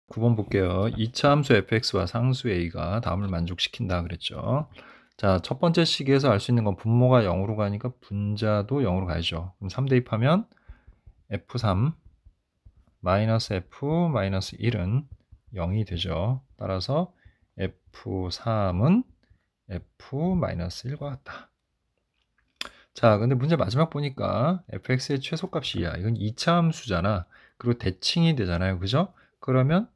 9번 볼게요. 2차 함수 fx와 상수 a가 다음을 만족시킨다 그랬죠. 자, 첫 번째 시기에서 알 수 있는 건 분모가 0으로 가니까 분자도 0으로 가야죠. 그럼 3 대입하면 f3 마이너스 f 마이너스 1은 0이 되죠. 따라서 f3은 f 마이너스 1과 같다. 자, 근데 문제 마지막 보니까 fx의 최소값이 2야. 이건 2차 함수잖아. 그리고 대칭이 되잖아요. 그죠? 그러면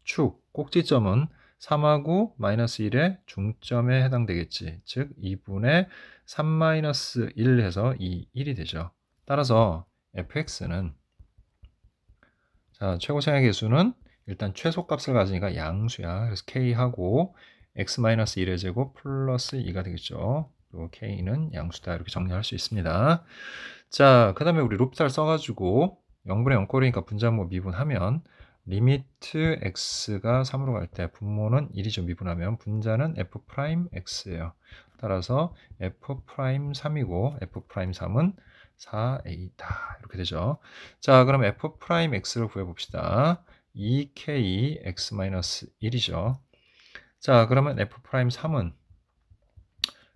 축, 꼭지점은 3하고 마이너스 1의 중점에 해당되겠지. 즉 2분의 3 마이너스 1 해서 1이 되죠. 따라서 fx는 자, 최고차의 개수는 일단 최소값을 가지니까 양수야. 그래서 k하고 x 마이너스 1의 제곱 플러스 2가 되겠죠. 그리고 k는 양수다. 이렇게 정리할 수 있습니다. 자, 그 다음에 우리 롭살 써가지고 0분의 0꼴이니까 분자모 미분하면 리미트 x가 3으로 갈 때 분모는 1이죠. 미분하면 분자는 f'x예요. 따라서 f'3이고 f'3은 4a다. 이렇게 되죠. 자, 그럼 f'x를 구해봅시다. 2k x-1이죠. 자, 그러면 f'3은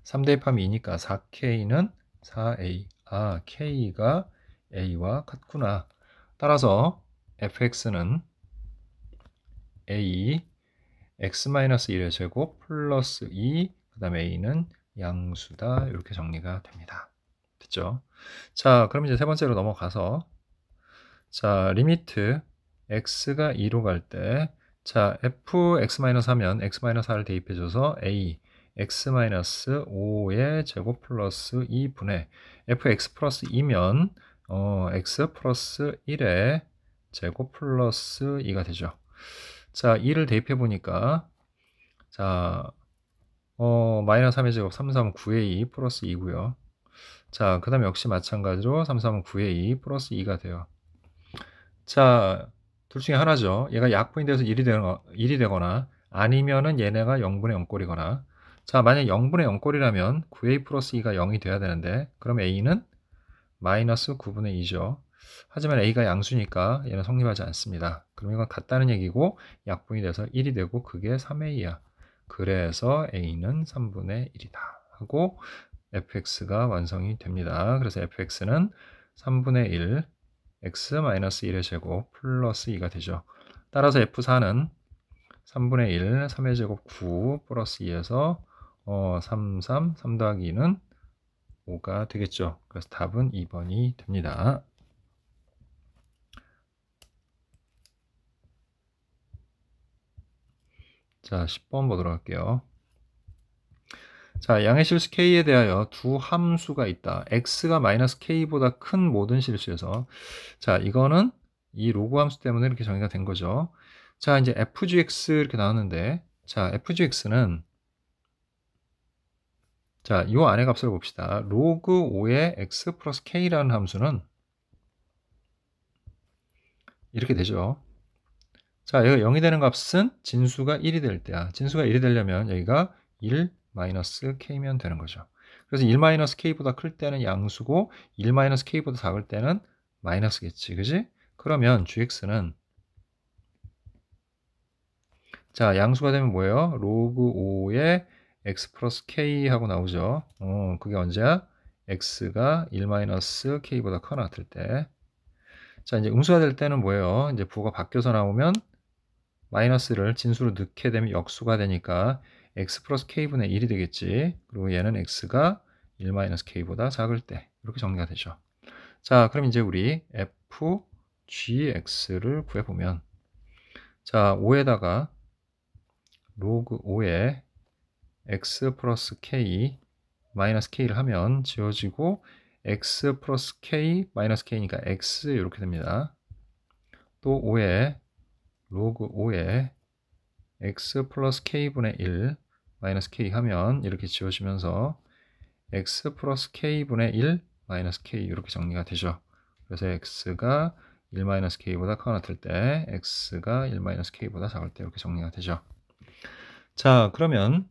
3 대입하면 2니까 4k는 4a. 아, k가 a와 같구나. 따라서 fx는 a x-1의 제곱 플러스 2, 그 다음에 a는 양수다. 이렇게 정리가 됩니다. 됐죠? 자, 그럼 이제 세 번째로 넘어가서 자, 리미트 x가 2로 갈 때 자, fx-하면 x-4를 대입해줘서 a x-5의 제곱 플러스 2분의 fx 플러스 2면 x 플러스 1의 제곱 플러스 2가 되죠. 자, 2를 대입해 보니까 자, 마이너스 3의 제곱 3, 3, 9의 2 플러스 2고요. 자, 그 다음에 역시 마찬가지로 3, 3, 9의 2 플러스 2가 돼요. 자, 둘 중에 하나죠. 얘가 약분이 돼서 1이 되거나 아니면은 얘네가 0분의 0꼴이거나 자, 만약 0분의 0꼴이라면 9a 플러스 2가 0이 돼야 되는데 그럼 a는 마이너스 9분의 2죠. 하지만 a가 양수니까 얘는 성립하지 않습니다. 그럼 이건 같다는 얘기고 약분이 돼서 1이 되고 그게 3a야. 그래서 a는 3분의 1이다 하고 fx가 완성이 됩니다. 그래서 fx는 3분의 1 x-1의 제곱 플러스 2가 되죠. 따라서 f4는 3분의 1, 3의 제곱 9 플러스 2에서 3 더하기 2는 5가 되겠죠. 그래서 답은 2번이 됩니다. 자, 10번 보도록 할게요. 자, 양의 실수 k에 대하여 두 함수가 있다. x가 마이너스 k보다 큰 모든 실수에서 자, 이거는 이 로그 함수 때문에 이렇게 정의가 된 거죠. 자, 이제 fgx 이렇게 나왔는데 자, fgx는 자, 이 안의 값을 봅시다. 로그 5의 x 플러스 k라는 함수는 이렇게 되죠. 자, 여기가 0이 되는 값은 진수가 1이 될 때야. 진수가 1이 되려면 여기가 1 마이너스 k면 되는 거죠. 그래서 1 마이너스 k보다 클 때는 양수고 1 마이너스 k보다 작을 때는 마이너스겠지. 그지? 그러면 gx는 자, 양수가 되면 뭐예요? 로그 5의 x 플러스 k 하고 나오죠. 그게 언제야? x가 1 마이너스 k보다 커나 같을 때. 자, 이제 음수가 될 때는 뭐예요? 이제 부호가 바뀌어서 나오면 마이너스를 진수로 넣게 되면 역수가 되니까 x 플러스 k분의 1이 되겠지. 그리고 얘는 x가 1 마이너스 k보다 작을 때 이렇게 정리가 되죠. 자, 그럼 이제 우리 fgx를 구해보면 자, 5에다가 로그 5에 x 플러스 k 마이너스 k를 하면 지워지고 x 플러스 k 마이너스 k니까 x 이렇게 됩니다. 또 5에 로그 5에 x 플러스 k분의 1 마이너스 k 하면 이렇게 지워지면서 x 플러스 k분의 1 마이너스 k 이렇게 정리가 되죠. 그래서 x가 1 마이너스 k보다 커 같을 때 x가 1 마이너스 k보다 작을 때 이렇게 정리가 되죠. 자, 그러면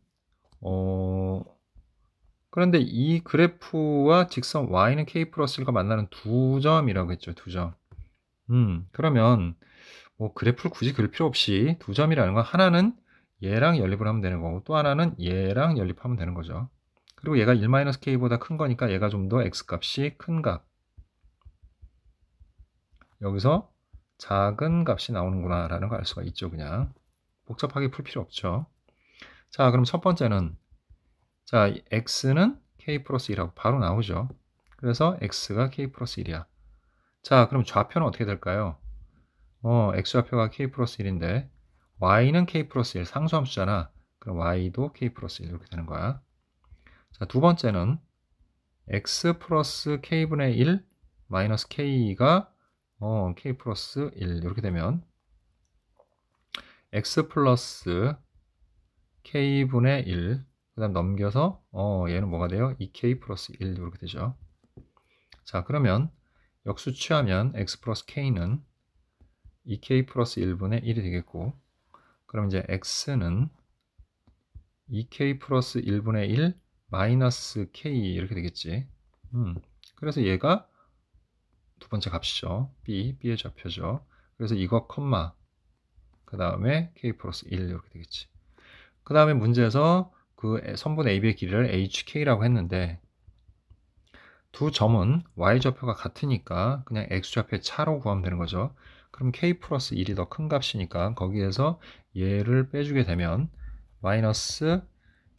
그런데 이 그래프와 직선 y는 k 플러스 1과 만나는 두 점이라고 했죠. 두 점. 그러면 뭐 그래프를 굳이 그릴 필요 없이 두 점이라는 건 하나는 얘랑 연립을 하면 되는 거고 또 하나는 얘랑 연립하면 되는 거죠. 그리고 얘가 1-k보다 큰 거니까 얘가 좀 더 x값이 큰 값. 여기서 작은 값이 나오는구나 라는 걸 알 수가 있죠. 그냥 복잡하게 풀 필요 없죠. 자, 그럼 첫 번째는 자, x는 k 플러스 1하고 바로 나오죠. 그래서 x가 k 플러스 1이야. 자, 그럼 좌표는 어떻게 될까요? x좌표가 k 플러스 1인데 y는 k 플러스 1 상수함수잖아. 그럼 y도 k 플러스 1 이렇게 되는 거야. 자, 두 번째는 x 플러스 k분의 1 마이너스 k가 k 플러스 1 이렇게 되면 x 플러스 k분의 1 그 다음 넘겨서 얘는 뭐가 돼요? 2k 플러스 1 이렇게 되죠. 자, 그러면 역수 취하면 x 플러스 k는 2k 플러스 1분의 1이 되겠고 그럼 이제 x는 2k 플러스 1분의 1 마이너스 k 이렇게 되겠지. 그래서 얘가 두 번째 값이죠. b의 좌표죠. 그래서 이거 컴마 그 다음에 k 플러스 1 이렇게 되겠지. 그 다음에 문제에서 그 선분 AB의 길이를 HK라고 했는데 두 점은 Y좌표가 같으니까 그냥 X좌표의 차로 구하면 되는 거죠. 그럼 K 플러스 1이 더 큰 값이니까 거기에서 얘를 빼주게 되면 마이너스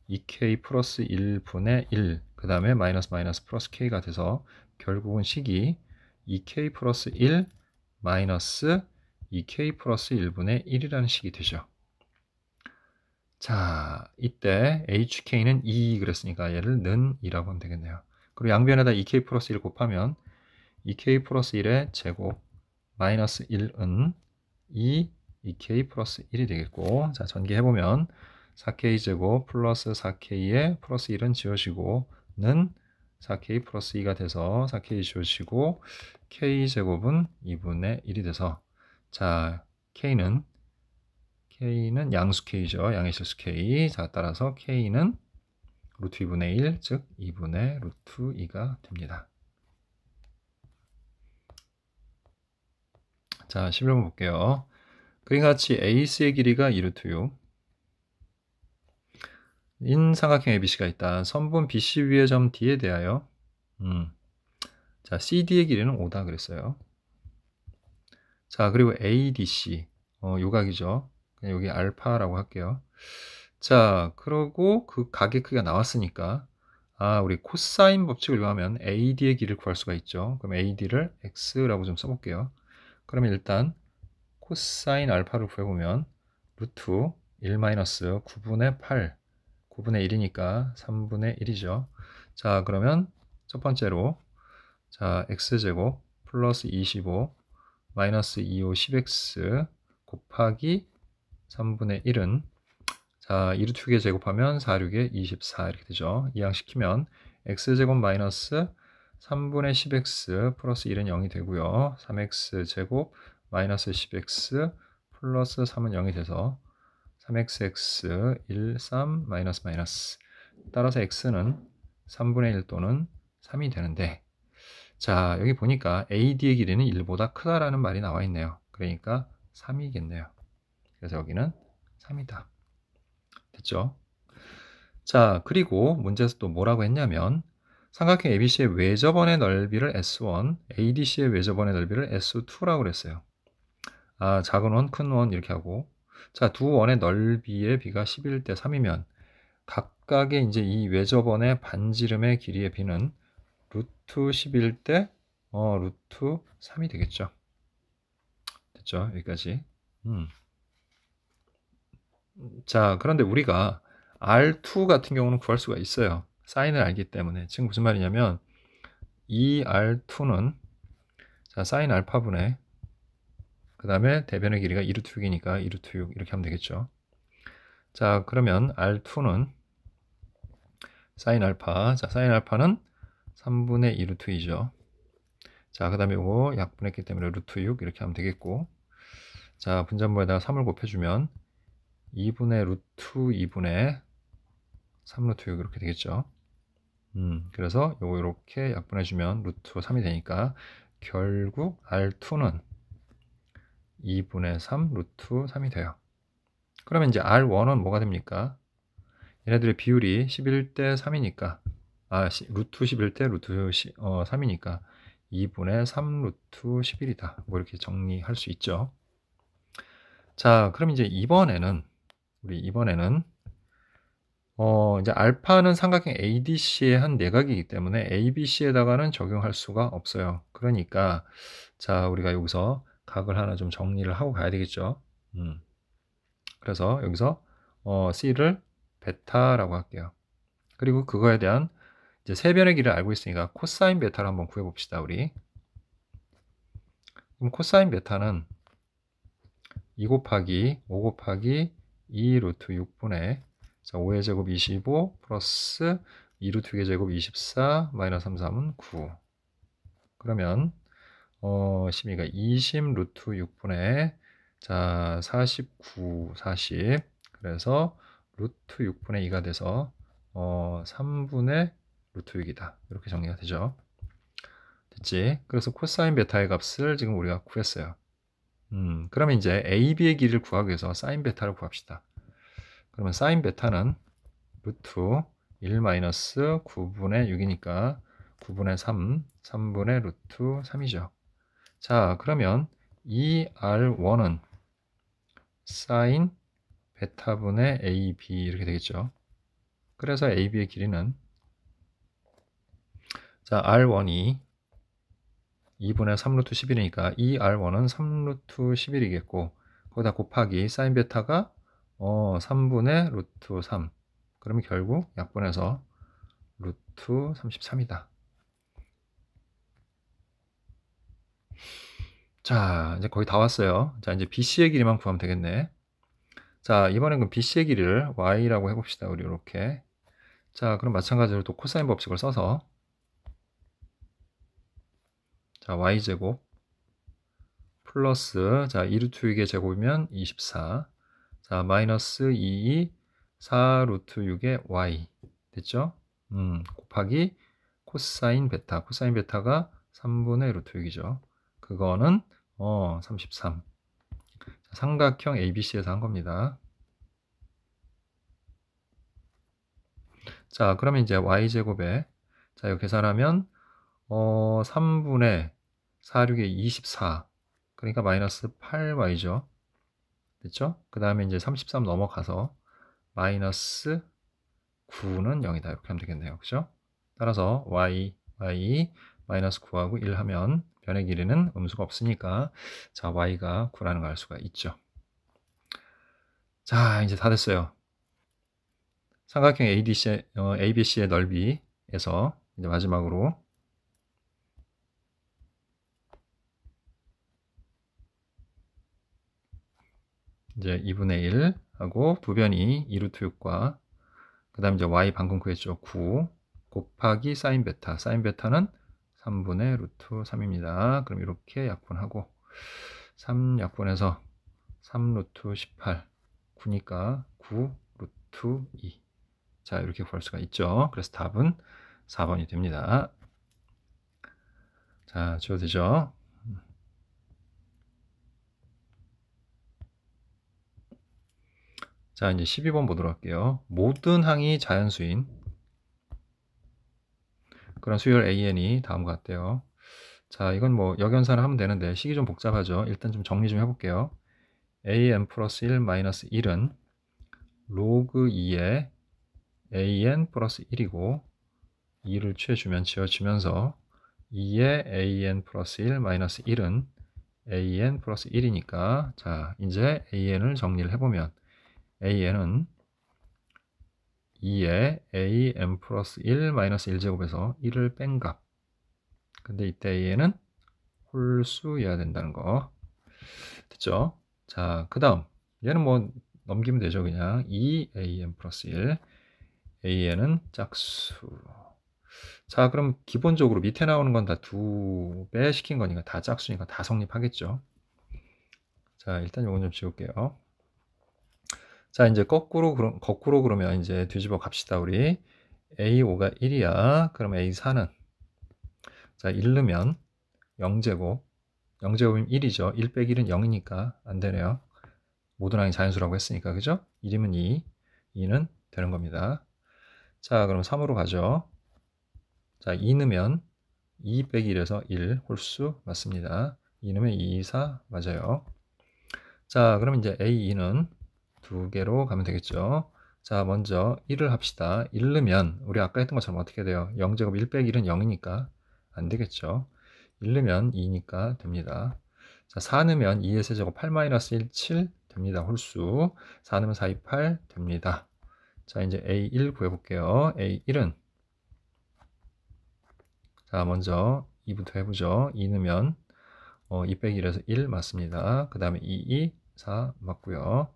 2K 플러스 1분의 1 그 다음에 마이너스 마이너스 플러스 K가 돼서 결국은 식이 2K 플러스 1 마이너스 2K 플러스 1분의 1이라는 식이 되죠. 자, 이때 HK는 2 그랬으니까 얘를 는 2라고 하면 되겠네요. 그리고 양변에다 2K 플러스 1 곱하면 2K 플러스 1의 제곱 마이너스 1은 2K 플러스 1이 되겠고 자, 전개해보면 4K 제곱 플러스 4K에 플러스 1은 지워지고 는 4K 플러스 2가 돼서 4K 지워지고 K 제곱은 2분의 1이 돼서 자, K는 양수 K죠. 양의 실수 K. 자, 따라서 K는 루트 2분의 1, 즉 2분의 루트 2가 됩니다. 자, 11번 볼게요. 그림같이 AC의 길이가 2루트 6. 인 삼각형 ABC가 있다. 선분 BC 위의 점 D에 대하여 자, CD의 길이는 5다 그랬어요. 자, 그리고 ADC 요각이죠. 그냥 여기 알파라고 할게요. 자, 그러고 그 각의 크기가 나왔으니까 우리 코사인 법칙을 이용하면 AD의 길이를 구할 수가 있죠. 그럼 AD를 X라고 좀 써볼게요. 그러면 일단 코사인 알파를 구해보면 루트 1-9분의 8 9분의 1이니까 3분의 1이죠. 자, 그러면 첫 번째로 자, x제곱 플러스 25 마이너스 25 10x 곱하기 3분의 1은 자, 2루트 2개 제곱하면 4, 6에 24 이렇게 되죠. 이항시키면 x제곱 마이너스 3분의 10x 플러스 1은 0이 되고요. 3x제곱 마이너스 10x 플러스 3은 0이 돼서 3xx 1, 3 마이너스 마이너스 따라서 x는 3분의 1 또는 3이 되는데 자, 여기 보니까 AD의 길이는 1보다 크다라는 말이 나와 있네요. 그러니까 3이겠네요. 그래서 여기는 3이다. 됐죠? 자, 그리고 문제에서 또 뭐라고 했냐면 삼각형 ABC의 외접원의 넓이를 S1, ADC의 외접원의 넓이를 S2라고 그랬어요. 작은 원, 큰 원 이렇게 하고 자, 두 원의 넓이의 비가 11대 3이면 각각의 이제 이 외접원의 반지름의 길이의 비는 루트 11대 루트 3이 되겠죠. 됐죠? 여기까지. 자, 그런데 우리가 R2 같은 경우는 구할 수가 있어요. 사인을 알기 때문에. 지금 무슨 말이냐면 이 R2는 자, 사인 알파분의 그 다음에 대변의 길이가 2루트 6이니까 2루트 6 이렇게 하면 되겠죠. 자, 그러면 R2는 사인 알파. 자, 사인 알파는 3분의 2루트 2죠. 자, 그 다음에 이거 약분했기 때문에 루트 6 이렇게 하면 되겠고 자, 분자분모에다가 3을 곱해주면 2분의 루트 2분의 3루트 6 이렇게 되겠죠. 그래서 요거 이렇게 약분해주면 루트 3이 되니까 결국 R2는 2분의 3 루트 3이 돼요. 그러면 이제 R1은 뭐가 됩니까? 얘네들의 비율이 11대 3이니까 루트 11대 루트 3이니까 2분의 3 루트 11이다. 뭐 이렇게 정리할 수 있죠. 자, 그럼 이제 이번에는 이제 알파는 삼각형 ADC의 한 내각이기 때문에 ABC에다가는 적용할 수가 없어요. 그러니까 자, 우리가 여기서 각을 하나 좀 정리를 하고 가야 되겠죠. 그래서 여기서 C를 베타라고 할게요. 그리고 그거에 대한 이제 세변의 길을 알고 있으니까 코사인 베타를 한번 구해봅시다, 우리. 그럼 코사인 베타는 2 곱하기 5 곱하기 2 루트 6분의 5의 제곱 25 플러스 2 루트 6의 제곱 24 마이너스 3, 3은 9. 그러면 12가 20 루트 6분의 49, 40. 그래서 루트 6분의 2가 돼서 3분의 루트 6이다. 이렇게 정리가 되죠. 됐지? 그래서 코사인 베타의 값을 지금 우리가 구했어요. 그러면 이제 AB의 길이를 구하기 위해서 사인 베타를 구합시다. 그러면 사인 베타는 루트 1 마이너스 9분의 6이니까 9분의 3, 3분의 루트 3이죠. 자, 그러면 이 R1은 사인 베타분의 AB 이렇게 되겠죠. 그래서 AB의 길이는 자, R1이 2분의 3루트 11이니까 이 R1은 3루트 11이겠고 거기다 곱하기 사인 베타가 3분의 루트 3. 그러면 결국 약분해서 루트 33이다. 자, 이제 거의 다 왔어요. 자, 이제 BC의 길이만 구하면 되겠네. 자, 이번엔 그럼 BC의 길이를 Y라고 해봅시다. 우리 이렇게. 자, 그럼 마찬가지로 또 코사인 법칙을 써서 자, Y제곱 플러스 자, 2루트 6의 제곱이면 24. 자, 마이너스 2, 4 루트 6의 Y 됐죠? 곱하기 코사인 베타. 코사인 베타가 3분의 루트 6이죠. 그거는 33. 삼각형 ABC에서 한 겁니다. 자, 그러면 이제 Y제곱에 자, 이거 계산하면 3분의 4, 6의 24. 그러니까 마이너스 8Y죠. 됐죠? 그 다음에 이제 33 넘어가서 마이너스 9는 0이다. 이렇게 하면 되겠네요. 그죠? 따라서 y 마이너스 9하고 1 하면 변의 길이는 음수가 없으니까 자, y가 9라는 걸 알 수가 있죠. 자, 이제 다 됐어요. 삼각형 ABC의 넓이에서 이제 마지막으로 이제 2분의 1 하고 부변이 2루트 6과 그 다음에 이제 y 방금 구했죠. 9 곱하기 사인 베타. 사인 베타는 3분의 루트 3입니다. 그럼 이렇게 약분하고 3 약분해서 3 루트 18 9니까 9 루트 2. 자, 이렇게 구할 수가 있죠. 그래서 답은 4번이 됩니다. 자, 지워되죠? 자, 이제 12번 보도록 할게요. 모든 항이 자연수인 그런 수열 AN이 다음과 같대요. 자, 이건 뭐 역연산을 하면 되는데 식이 좀 복잡하죠. 일단 좀 정리 좀 해볼게요. AN 플러스 1 마이너스 1은 로그 2의 AN 플러스 1이고 2를 취해주면 지워지면서 2의 AN 플러스 1 마이너스 1은 AN 플러스 1이니까 자, 이제 AN을 정리를 해보면 AN은 2의 AN 플러스 1 마이너스 1제곱에서 1을 뺀 값. 근데 이때 AN은 홀수여야 된다는 거. 됐죠? 자, 그 다음 얘는 뭐 넘기면 되죠. 그냥 2AN 플러스 1 AN은 짝수. 자, 그럼 기본적으로 밑에 나오는 건 다 2배 시킨 거니까 다 짝수니까 다 성립하겠죠. 자, 일단 요건 좀 지울게요. 자, 이제 거꾸로 그러면 이제 뒤집어 갑시다. 우리 A5가 1이야. 그럼 A4는 자, 1 넣으면 0제곱 0제곱이면 1이죠. 1 빼기 1은 0이니까 안 되네요. 모든 항이 자연수라고 했으니까, 그죠? 1이면 2, 2는 되는 겁니다. 자, 그럼 3으로 가죠. 자, 2 넣으면 2 빼기 1에서 1 홀수 맞습니다. 2 넣으면 2, 4 맞아요. 자, 그럼 이제 A2는 두 개로 가면 되겠죠. 자, 먼저 1을 합시다. 1 넣으면 우리 아까 했던 것처럼 어떻게 돼요? 0제곱 1 빼기 1은 0이니까 안 되겠죠. 1 넣으면 2니까 됩니다. 자, 4 넣으면 2의 세제곱 8-1, 7 됩니다. 홀수. 4 넣으면 4, 2, 8 됩니다. 자, 이제 A1 구해볼게요. A1은 자, 먼저 2부터 해보죠. 2 넣으면 2 빼기 1에서 1 맞습니다. 그 다음에 2, 2, 4 맞고요.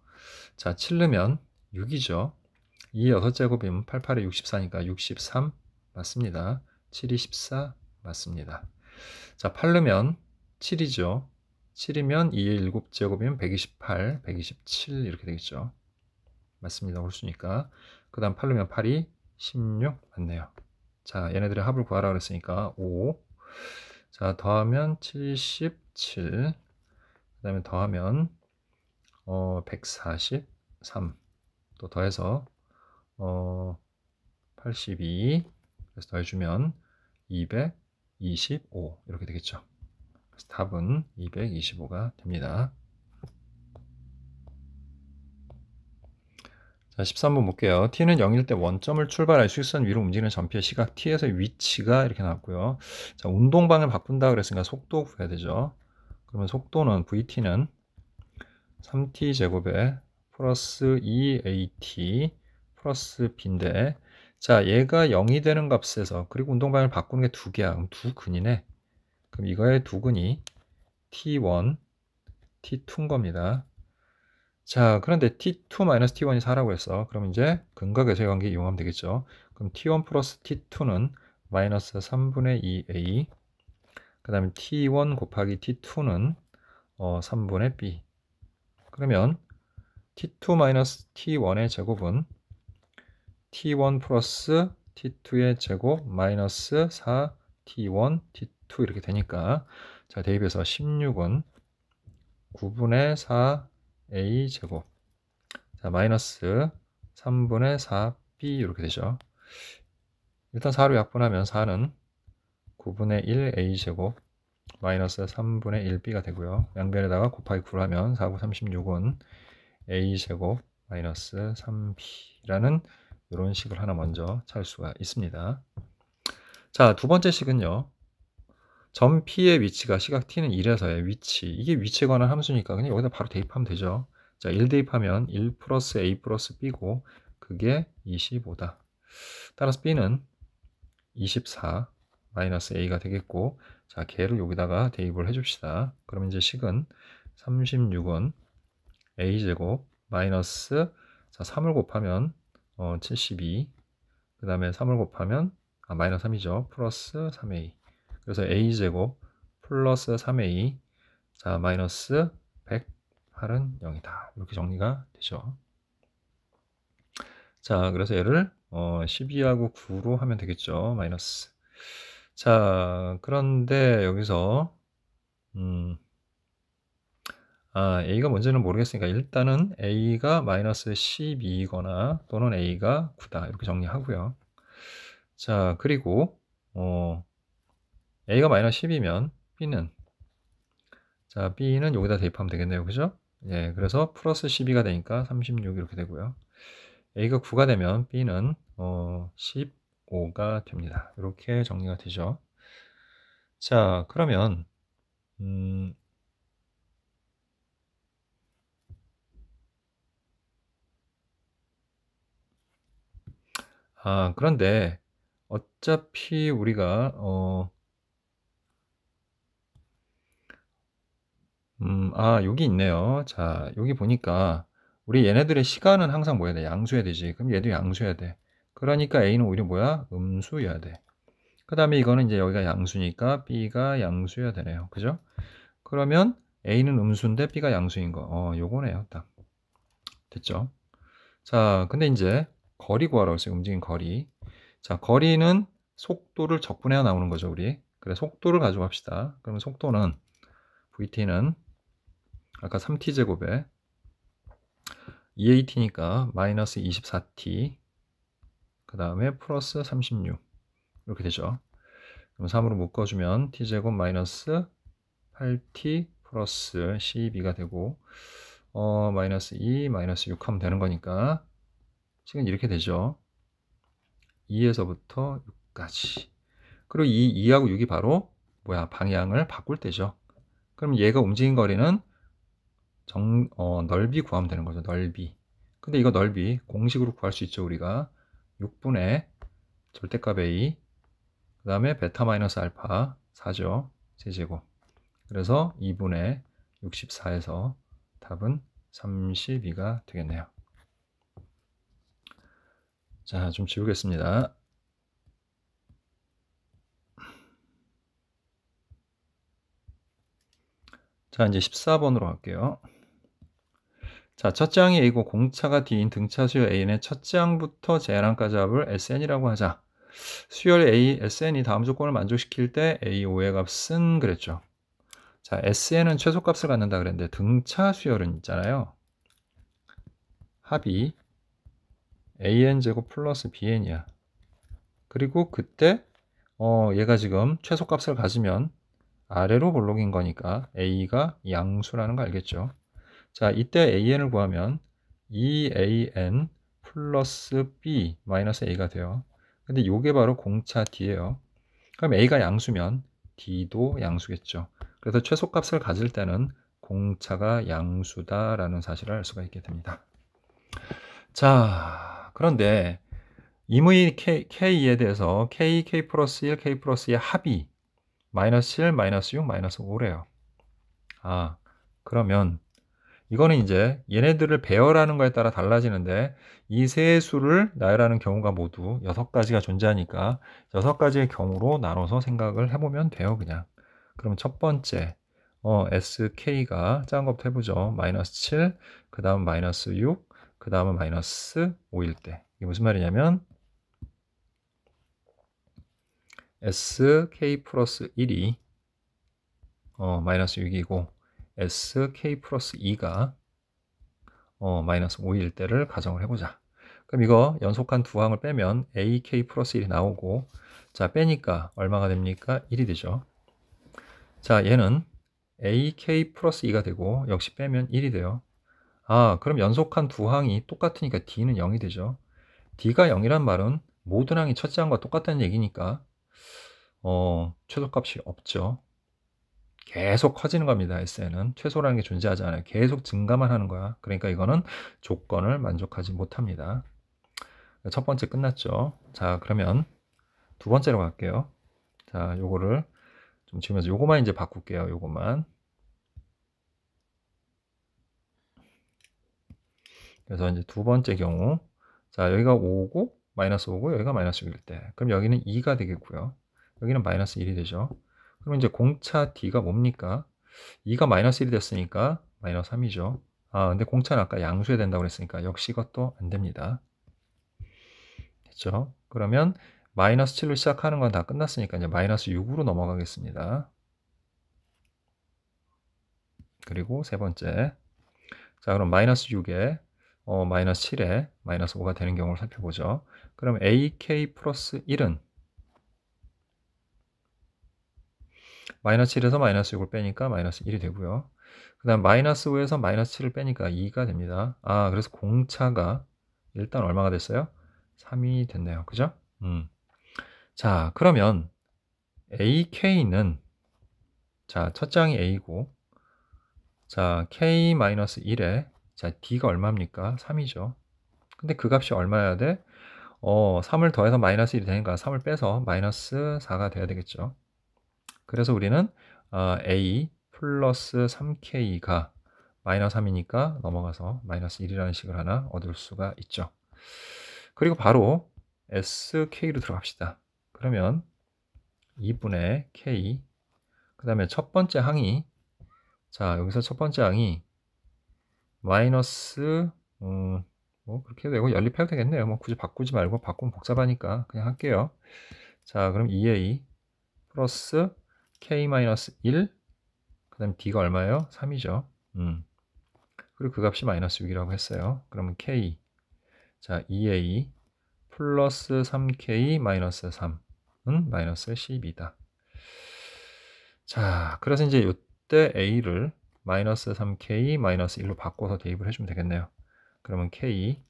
자, 7 넣으면 6이죠. 2의 6제곱이면 8, 8에 64니까 63 맞습니다. 7, 2, 14 맞습니다. 자, 8 넣으면 7이죠. 7이면 2의 7제곱이면 128, 127 이렇게 되겠죠. 맞습니다. 홀수니까. 그 다음 8 넣으면 8이 16 맞네요. 자, 얘네들의 합을 구하라 그랬으니까 5. 자, 더하면 77. 그 다음에 더하면 143. 또 더해서 82. 그래서 더해주면 225 이렇게 되겠죠. 그래서 답은 225가 됩니다. 자, 13번 볼게요. t는 0일 때 원점을 출발할 수직선 위로 움직이는 전피의 시각 t에서의 위치가 이렇게 나왔고요. 자, 운동방을 바꾼다 그랬으니까 속도 구해야 되죠. 그러면 속도는 vt는 3t 제곱에 플러스 2at 플러스 b인데, 자, 얘가 0이 되는 값에서, 그리고 운동방을 바꾸는 게 두 개야. 그럼 두 근이네. 그럼 이거의 두 근이 t1, t2인 겁니다. 자, 그런데 t2-t1이 4라고 했어. 그럼 이제 근과 계수의 관계 이용하면 되겠죠. 그럼 t1 플러스 t2는 마이너스 3분의 2a, 그 다음에 t1 곱하기 t2는 3분의 b. 그러면 t2-t1의 제곱은 t1 플러스 t2의 제곱 마이너스 4t1, t2 이렇게 되니까, 자, 대입해서 16은 9분의 4a 제곱, 자, 마이너스 3분의 4b 이렇게 되죠. 일단 4로 약분하면 4는 9분의 1a 제곱 마이너스 3분의 1b가 되고요. 양변에다가 곱하기 9를 하면 4, 9, 36은 a 제곱 마이너스 3b라는 이런 식을 하나 먼저 찾을 수가 있습니다. 자, 두 번째 식은요. 점 P의 위치가 시각 T는 1에서의 위치. 이게 위치에 관한 함수니까 그냥 여기다 바로 대입하면 되죠. 자, 1 대입하면 1 플러스 A 플러스 B고 그게 25다. 따라서 B는 24 마이너스 A가 되겠고, 자, 걔를 여기다가 대입을 해줍시다. 그러면 이제 식은 36은 A제곱 마이너스, 자, 3을 곱하면 72, 그 다음에 3을 곱하면 마이너스 3이죠. 플러스 3a. 그래서 a제곱 플러스 3a, 자, 마이너스 108은 0이다. 이렇게 정리가 되죠. 자, 그래서 얘를 12하고 9로 하면 되겠죠. 마이너스. 자, 그런데 여기서 a가 뭔지는 모르겠으니까 일단은 a가 마이너스 12거나 또는 a가 9다. 이렇게 정리하고요. 자, 그리고 a가 마이너스 10이면 b는, 자, b는 여기다 대입하면 되겠네요. 그죠? 예, 그래서 플러스 12가 되니까 36 이렇게 되고요. a가 9가 되면 b는 15가 됩니다. 이렇게 정리가 되죠. 자, 그러면 그런데 어차피 우리가 여기 있네요. 자, 여기 보니까 우리 얘네들의 시간은 항상 뭐 해야 돼? 양수해야 되지. 그럼 얘도 양수해야 돼. 그러니까 A는 오히려 뭐야? 음수여야 돼. 그 다음에 이거는 이제 여기가 양수니까 B가 양수여야 되네요. 그죠? 그러면 A는 음수인데 B가 양수인 거. 요거네요. 딱. 됐죠? 자, 근데 이제 거리 구하라고 했어요. 움직인 거리. 자, 거리는 속도를 적분해야 나오는 거죠, 우리. 그래, 속도를 가져갑시다. 그러면 속도는 vt는 아까 3t제곱에 2at니까 마이너스 24t 그 다음에 플러스 36 이렇게 되죠. 그럼 3으로 묶어주면 t제곱 마이너스 8t 플러스 12가 되고 마이너스 2 마이너스 6 하면 되는 거니까 지금 이렇게 되죠. 2에서부터 6까지. 그리고 이 2하고 6이 바로 뭐야? 방향을 바꿀 때죠. 그럼 얘가 움직인 거리는 넓이 구하면 되는 거죠. 넓이. 근데 이거 넓이 공식으로 구할 수 있죠. 우리가 6분의 절대값 a 그 다음에 베타 마이너스 알파 4죠. 제제곱. 그래서 2분의 64에서 답은 32가 되겠네요. 자, 좀 지우겠습니다. 자, 이제 14번으로 갈게요. 자, 첫째 항이 A고 공차가 D인 등차 수열 A의 첫째 항부터 제한항까지 합을 SN이라고 하자. 수열 A, SN이 다음 조건을 만족시킬 때 A5의 값은 그랬죠. 자, SN은 최소값을 갖는다 그랬는데 등차 수열은 있잖아요. 합이 AN제곱 플러스 BN이야. 그리고 그때 얘가 지금 최소값을 가지면 아래로 볼록인 거니까 A가 양수라는 거 알겠죠? 자, 이때 AN을 구하면 2AN 플러스 B 마이너스 A가 돼요. 근데 이게 바로 공차 D예요. 그럼 A가 양수면 D도 양수겠죠. 그래서 최소값을 가질 때는 공차가 양수다라는 사실을 알 수가 있게 됩니다. 자, 그런데 임의 K에 대해서 K, K 플러스 1, K 플러스 2의 합이 마이너스 7, 마이너스 6, 마이너스 5래요. 아, 그러면 이거는 이제 얘네들을 배열하는 거에 따라 달라지는데 이 세 수를 나열하는 경우가 모두 6가지가 존재하니까 6가지의 경우로 나눠서 생각을 해보면 돼요. 그냥. 그럼 첫 번째 SK가 작은 것부터 해보죠. 마이너스 7, 그 다음 마이너스 6, 그 다음은 마이너스 5일 때. 이게 무슨 말이냐면 SK 플러스 1이 마이너스 6이고 SK 플러스 2가 마이너스 5일 때를 가정을 해보자. 그럼 이거 연속한 두 항을 빼면 AK 플러스 1이 나오고 자 빼니까 얼마가 됩니까? 1이 되죠. 자 얘는 AK 플러스 2가 되고 역시 빼면 1이 돼요. 아 그럼 연속한 두 항이 똑같으니까 D는 0이 되죠. D가 0이란 말은 모든 항이 첫째 항과 똑같다는 얘기니까 최소값이 없죠. 계속 커지는 겁니다. SN은 최소라는 게 존재하지 않아요. 계속 증가만 하는 거야. 그러니까 이거는 조건을 만족하지 못합니다. 첫 번째 끝났죠. 자 그러면 두 번째로 갈게요. 자 요거를 좀 지우면서 요거만 이제 바꿀게요. 요거만. 그래서 이제 두 번째 경우 자 여기가 5고 마이너스 5고 여기가 마이너스 6일 때 그럼 여기는 2가 되겠고요. 여기는 마이너스 1이 되죠. 그럼 이제 공차 D가 뭡니까? 2가 마이너스 1이 됐으니까 마이너스 3이죠. 아 근데 공차는 아까 양수해야 된다고 그랬으니까 역시 이것도 안 됩니다. 됐죠? 그러면 마이너스 7로 시작하는 건 다 끝났으니까 이제 마이너스 6으로 넘어가겠습니다. 그리고 세 번째 자 그럼 마이너스 6에 마이너스 7에 마이너스 5가 되는 경우를 살펴보죠. 그럼 AK 플러스 1은 마이너스 7에서 마이너스 6을 빼니까 마이너스 1이 되고요. 그 다음 마이너스 5에서 마이너스 7을 빼니까 2가 됩니다. 아 그래서 공차가 일단 얼마가 됐어요? 3이 됐네요. 그죠? 자 그러면 AK는 자 첫째 항이 A고 자 K-1에 자 D가 얼마입니까? 3이죠. 근데 그 값이 얼마여야 돼? 3을 더해서 마이너스 1이 되니까 3을 빼서 마이너스 4가 돼야 되겠죠. 그래서 우리는 A 플러스 3K가 마이너스 3이니까 넘어가서 마이너스 1이라는 식을 하나 얻을 수가 있죠. 그리고 바로 SK로 들어갑시다. 그러면 2분의 K 그 다음에 첫 번째 항이 자 여기서 첫 번째 항이 마이너스 뭐 그렇게 해도 되고 연립해도 되겠네요. 뭐 굳이 바꾸지 말고 바꾸면 복잡하니까 그냥 할게요. 자 그럼 2A 플러스 K-1 그 그 다음에 D가 얼마예요? 3이죠. 그리고 그 값이 마이너스 6이라고 했어요. 그러면 K, 자 2A 플러스 3K 마이너스 3은 마이너스 12다. 자, 그래서 이제 이때 A를 마이너스 3K 마이너스 1로 바꿔서 대입을 해주면 되겠네요. 그러면 K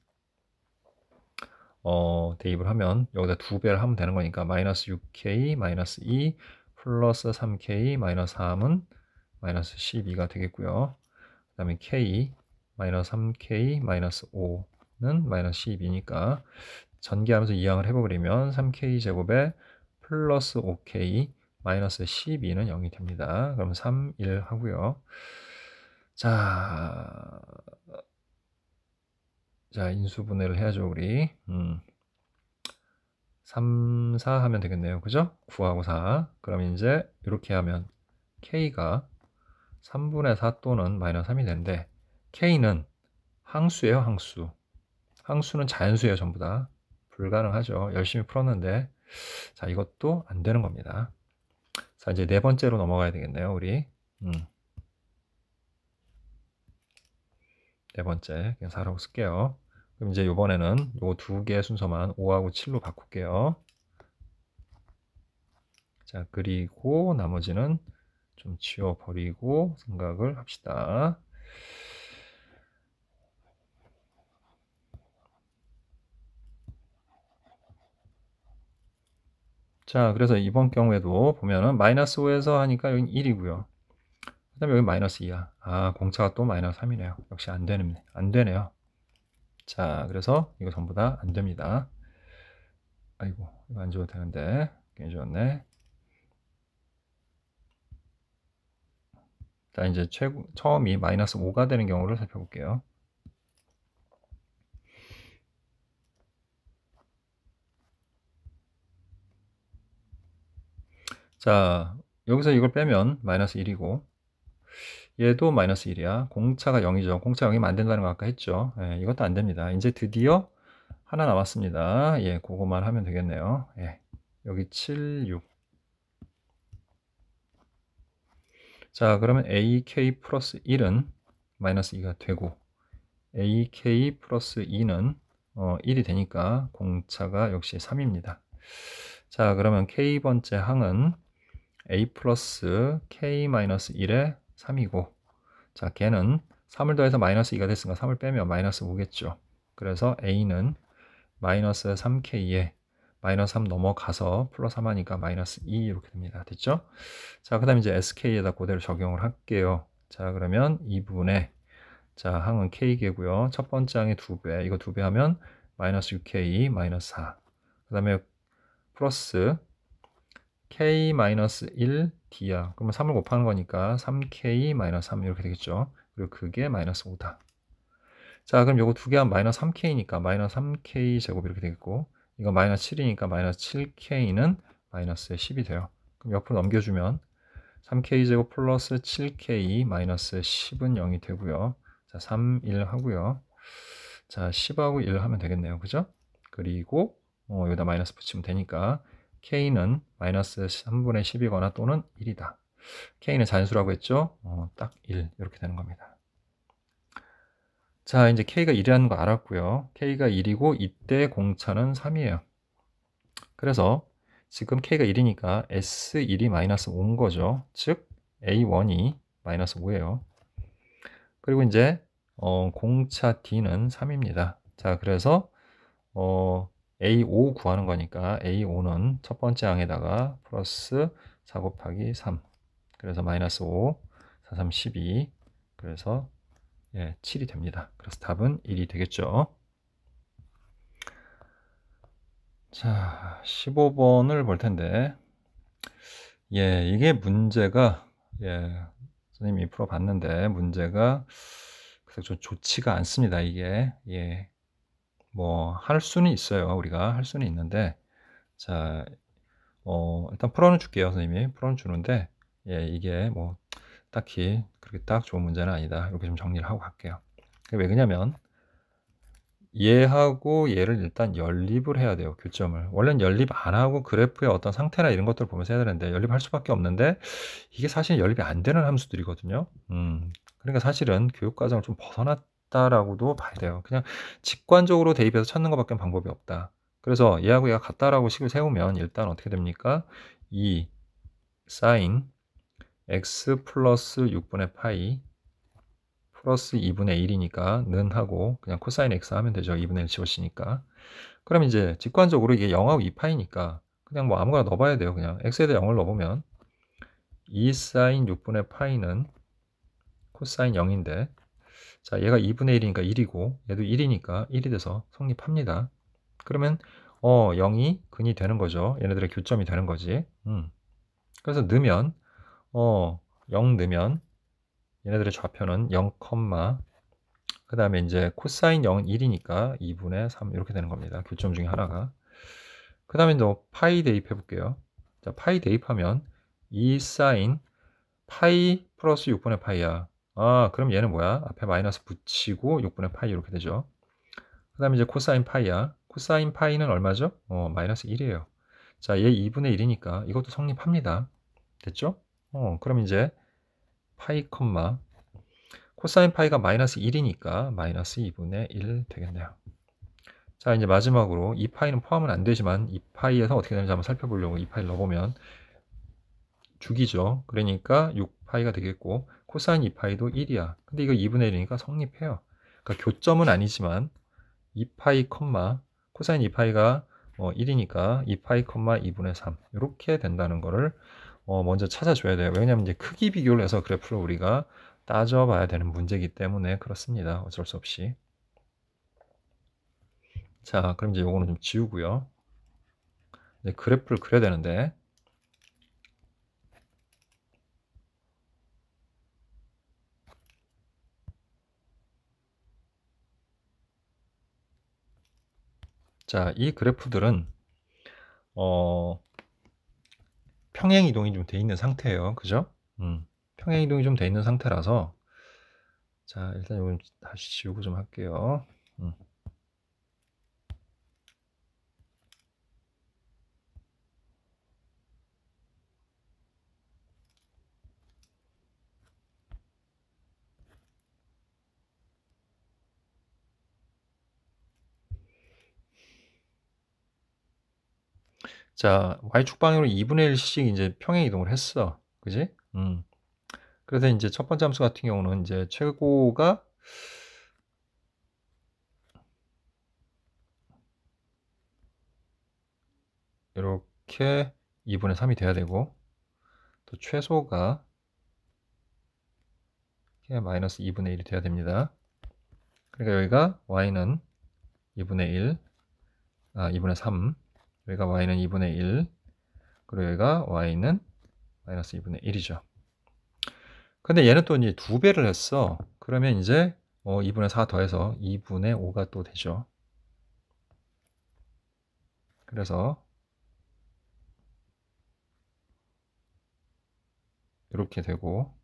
대입을 하면 여기다 2배를 하면 되는 거니까 마이너스 6K 마이너스 2 플러스 3K 마이너스 3은 마이너스 12가 되겠고요. 그 다음에 K 마이너스 3K 마이너스 5는 마이너스 12니까 전개하면서 이항을 해버리면 3K 제곱에 플러스 5K 마이너스 12는 0이 됩니다. 그럼 3, 1 하고요. 자, 인수분해를 해야죠, 우리. 3, 4 하면 되겠네요. 그죠? 9하고 4. 그럼 이제 이렇게 하면 K가 3분의 4 또는 마이너스 3이 되는데 K는 항수예요, 항수. 항수는 자연수예요, 전부 다. 불가능하죠. 열심히 풀었는데 자, 이것도 안 되는 겁니다. 자, 이제 네 번째로 넘어가야 되겠네요, 우리. 네 번째 그냥 4라고 쓸게요. 그럼 이제 이번에는 요 두 개의 순서만 5하고 7로 바꿀게요. 자, 그리고 나머지는 좀 지워버리고 생각을 합시다. 자, 그래서 이번 경우에도 보면은 마이너스 5에서 하니까 여기 1이고요. 그 다음에 여기 마이너스 2야. 아, 공차가 또 마이너스 3이네요. 역시 안 되네요. 자, 그래서 이거 전부 다 안 됩니다. 아이고, 이거 안 줘도 되는데. 괜히 줬네. 자, 이제 처음이 마이너스 5가 되는 경우를 살펴볼게요. 자, 여기서 이걸 빼면 마이너스 1이고 얘도 마이너스 1이야. 공차가 0이죠. 공차가 0이면 안 된다는 거 아까 했죠. 예, 이것도 안 됩니다. 이제 드디어 하나 남았습니다. 예, 그거만 하면 되겠네요. 예, 여기 7, 6. 자, 그러면 AK 플러스 1은 마이너스 2가 되고 AK 플러스 2는 1이 되니까 공차가 역시 3입니다. 자, 그러면 K번째 항은 A 플러스 K 마이너스 1에 3이고 자, 걔는 3을 더해서 마이너스 2가 됐으니까 3을 빼면 마이너스 5겠죠. 그래서 A는 마이너스 3K에 마이너스 3 넘어가서 플러스 3 하니까 마이너스 2 이렇게 됩니다. 됐죠? 자, 그 다음에 이제 SK에다 그대로 적용을 할게요. 자, 그러면 이 부분에 자, 항은 K개고요. 첫 번째 항의 2배, 이거 2배 하면 마이너스 6K 마이너스 4. 그 다음에 플러스 K 마이너스 1 D야. 그러면 3을 곱하는 거니까 3K 마이너스 3 이렇게 되겠죠. 그리고 그게 마이너스 5다. 자, 그럼 요거 두 개 하면 마이너스 3K니까 마이너스 3K 제곱 이렇게 되겠고 이거 마이너스 7이니까 마이너스 7K는 마이너스 10이 돼요. 그럼 옆으로 넘겨주면 3K 제곱 플러스 7K 마이너스 10은 0이 되고요. 자, 3, 1 하고요. 자, 10하고 1 하면 되겠네요. 그죠? 그리고 여기다 마이너스 붙이면 되니까 K는 마이너스 3분의 10이거나 또는 1이다. K는 잔수라고 했죠? 딱 1 이렇게 되는 겁니다. 자, 이제 K가 1이라는 거 알았고요. K가 1이고 이때 공차는 3이에요. 그래서 지금 K가 1이니까 S1이 마이너스 5인 거죠. 즉 A1이 마이너스 5예요. 그리고 이제 공차 D는 3입니다. 자, 그래서 A5 구하는 거니까 A5는 첫 번째 항에다가 플러스 4 곱하기 3. 그래서 마이너스 5, 4, 3, 12. 그래서 7이 됩니다. 그래서 답은 1이 되겠죠. 자, 15번을 볼 텐데, 이게 문제가, 선생님이 풀어봤는데, 문제가 좀 좋지가 않습니다, 이게. 뭐, 할 수는 있어요. 우리가 할 수는 있는데, 자, 일단 풀어는 줄게요, 선생님이. 풀어는 주는데, 이게 뭐, 딱히 그렇게 딱 좋은 문제는 아니다. 이렇게 좀 정리를 하고 갈게요. 왜 그러냐면, 얘하고 얘를 일단 연립을 해야 돼요, 교점을. 원래는 연립 안 하고 그래프의 어떤 상태나 이런 것들을 보면서 해야 되는데 연립할 수밖에 없는데 이게 사실 연립이 안 되는 함수들이거든요. 그러니까 사실은 교육 과정을 좀 벗어났다라고도 봐야 돼요. 그냥 직관적으로 대입해서 찾는 것밖에 방법이 없다. 그래서 얘하고 얘가 같다라고 식을 세우면 일단 어떻게 됩니까? 2 sin x 플러스 6분의 파이 플러스 2분의 1이니까 는 하고 그냥 코사인 x 하면 되죠. 2분의 1 집어치니까. 그럼 이제 직관적으로 이게 0하고 2파이니까 그냥 뭐 아무거나 넣어봐야 돼요. 그냥 x에다 0을 넣어보면 2 사인 6분의 파이는 코사인 0인데 자 얘가 2분의 1이니까 1이고 얘도 1이니까 1이 돼서 성립합니다. 그러면 0이 근이 되는 거죠. 얘네들의 교점이 되는 거지. 그래서 넣으면 0 넣으면 얘네들의 좌표는 0, 그 다음에 이제 코사인 0은 1이니까 2분의 3 이렇게 되는 겁니다. 교점 중에 하나가. 그 다음에 또 파이 대입해 볼게요. 자, 파이 대입하면 2 사인 파이 플러스 6분의 파이야. 그럼 얘는 뭐야? 앞에 마이너스 붙이고 6분의 파이 이렇게 되죠. 그 다음에 이제 코사인 파이야. 코사인 파이는 얼마죠? 마이너스 1이에요. 자, 얘 2분의 1이니까 이것도 성립합니다. 됐죠? 그럼 이제 파이 컴마 코사인 파이가 마이너스 1이니까 마이너스 2분의 1 되겠네요. 자, 이제 마지막으로 2파이는 포함은 안 되지만 2파이에서 어떻게 되는지 한번 살펴보려고 2파이를 넣어보면 죽이죠. 그러니까 6파이가 되겠고 코사인 2파이도 1이야. 근데 이거 2분의 1이니까 성립해요. 그러니까 교점은 아니지만 2파이 컴마 코사인 2파이가 1이니까 2파이 컴마 2분의 3 이렇게 된다는 거를 먼저 찾아줘야 돼요. 왜냐하면 이제 크기 비교를 해서 그래프를 우리가 따져봐야 되는 문제이기 때문에 그렇습니다. 어쩔 수 없이. 자, 그럼 이제 요거는 좀 지우고요. 이제 그래프를 그려야 되는데 자, 이 그래프들은 평행 이동이 좀 돼 있는 상태예요. 그죠? 평행 이동이 좀 돼 있는 상태라서 자, 일단 이건 다시 지우고 좀 할게요. 자, y축 방향으로 2분의 1씩 이제 평행 이동을 했어. 그지? 그래서 이제 첫 번째 함수 같은 경우는 이제 최고가 이렇게 2분의 3이 돼야 되고 또 최소가 마이너스 2분의 1이 돼야 됩니다. 그러니까 여기가 y는 2분의 1, 2분의 3, 여기가 y는 2분의 1, 그리고 여기가 y는 마이너스 2분의 1이죠. 근데 얘는 또 이제 2배를 했어. 그러면 이제 2분의 4 더해서 2분의 5가 또 되죠. 그래서 이렇게 되고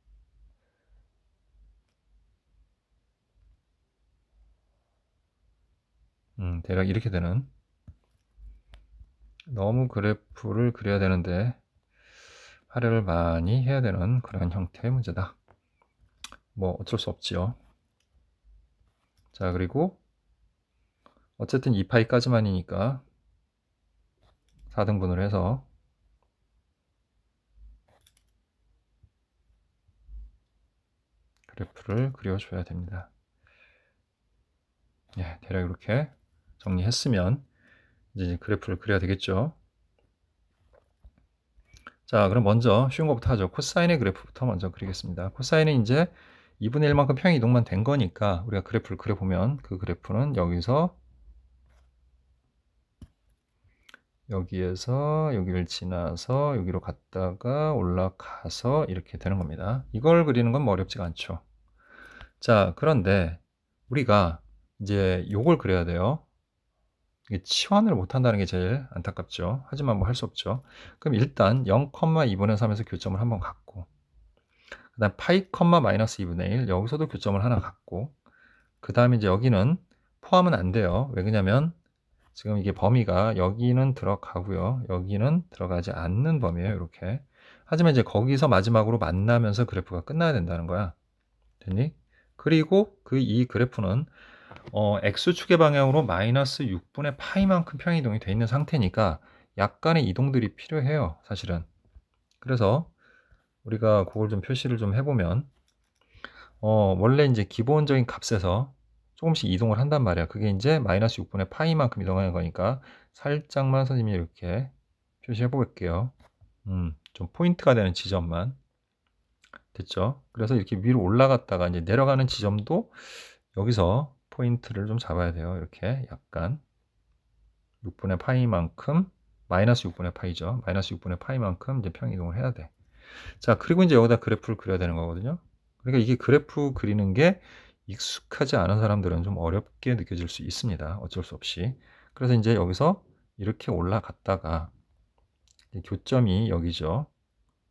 대략 이렇게 되는 너무 그래프를 그려야 되는데 할애를 많이 해야 되는 그런 형태의 문제다. 뭐 어쩔 수 없지요. 자, 그리고 어쨌든 2파이까지만이니까 4등분을 해서 그래프를 그려줘야 됩니다. 예, 대략 이렇게 정리했으면 이제 그래프를 그려야 되겠죠. 자, 그럼 먼저 쉬운 것부터 하죠. 코사인의 그래프부터 먼저 그리겠습니다. 코사인은 이제 2분의 1만큼 평행 이동만 된 거니까 우리가 그래프를 그려보면 그 그래프는 여기에서 여기를 지나서 여기로 갔다가 올라가서 이렇게 되는 겁니다. 이걸 그리는 건 뭐 어렵지가 않죠. 자, 그런데 우리가 이제 요걸 그려야 돼요. 이게 치환을 못한다는 게 제일 안타깝죠. 하지만 뭐 할 수 없죠. 그럼 일단 0,2분의 3에서 교점을 한번 갖고 그 다음 파이 컴마 마이너스 2분의 1 여기서도 교점을 하나 갖고 그 다음에 이제 여기는 포함은 안 돼요. 왜 그러냐면 지금 이게 범위가 여기는 들어가고요. 여기는 들어가지 않는 범위예요. 이렇게. 하지만 이제 거기서 마지막으로 만나면서 그래프가 끝나야 된다는 거야. 됐니? 그리고 이 그래프는 X축의 방향으로 마이너스 6분의 파이만큼 평행이동이 돼 있는 상태니까 약간의 이동들이 필요해요. 사실은. 그래서 우리가 그걸 좀 표시를 좀 해보면 원래 이제 기본적인 값에서 조금씩 이동을 한단 말이야. 그게 이제 마이너스 6분의 파이만큼 이동하는 거니까 살짝만 선생님이 이렇게 표시해 볼게요. 좀 포인트가 되는 지점만. 됐죠? 그래서 이렇게 위로 올라갔다가 이제 내려가는 지점도 여기서 포인트를 좀 잡아야 돼요. 이렇게 약간 6분의 파이만큼 마이너스 6분의 파이죠. 마이너스 6분의 파이만큼 이제 평이동을 해야 돼. 자, 그리고 이제 여기다 그래프를 그려야 되는 거거든요. 그러니까 이게 그래프 그리는 게 익숙하지 않은 사람들은 좀 어렵게 느껴질 수 있습니다. 어쩔 수 없이. 그래서 이제 여기서 이렇게 올라갔다가 교점이 여기죠.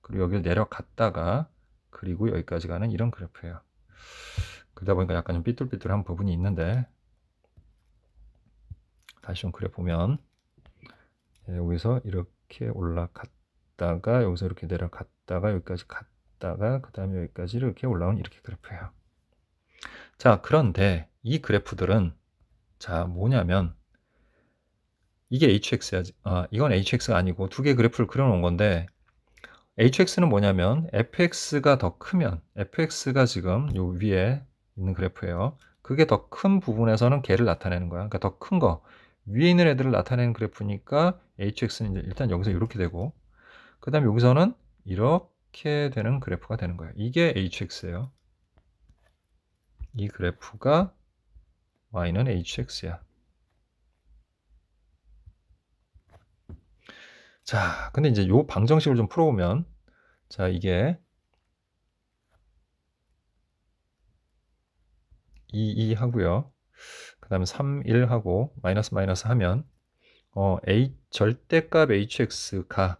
그리고 여기를 내려갔다가 그리고 여기까지 가는 이런 그래프예요. 그러다 보니까 약간 좀 삐뚤삐뚤한 부분이 있는데 다시 좀 그려보면 여기서 이렇게 올라갔다가 여기서 이렇게 내려갔다가 여기까지 갔다가 그 다음에 여기까지 이렇게 올라온 이렇게 그래프예요. 자, 그런데 이 그래프들은 자 뭐냐면 이게 hx야. 이건 hx가 아니고 두 개 그래프를 그려놓은 건데 hx는 뭐냐면 fx가 더 크면 fx가 지금 요 위에 있는 그래프예요. 그게 더 큰 부분에서는 걔를 나타내는 거야. 그러니까 더 큰 거 위에 있는 애들을 나타내는 그래프니까 hx는 이제 일단 여기서 이렇게 되고 그 다음에 여기서는 이렇게 되는 그래프가 되는 거예요. 이게 hx예요. 이 그래프가 y는 hx야. 자, 근데 이제 요 방정식을 좀 풀어보면 자, 이게 2 하고요. 그 다음에 3, 1 하고 마이너스 마이너스 하면 절대값 hx가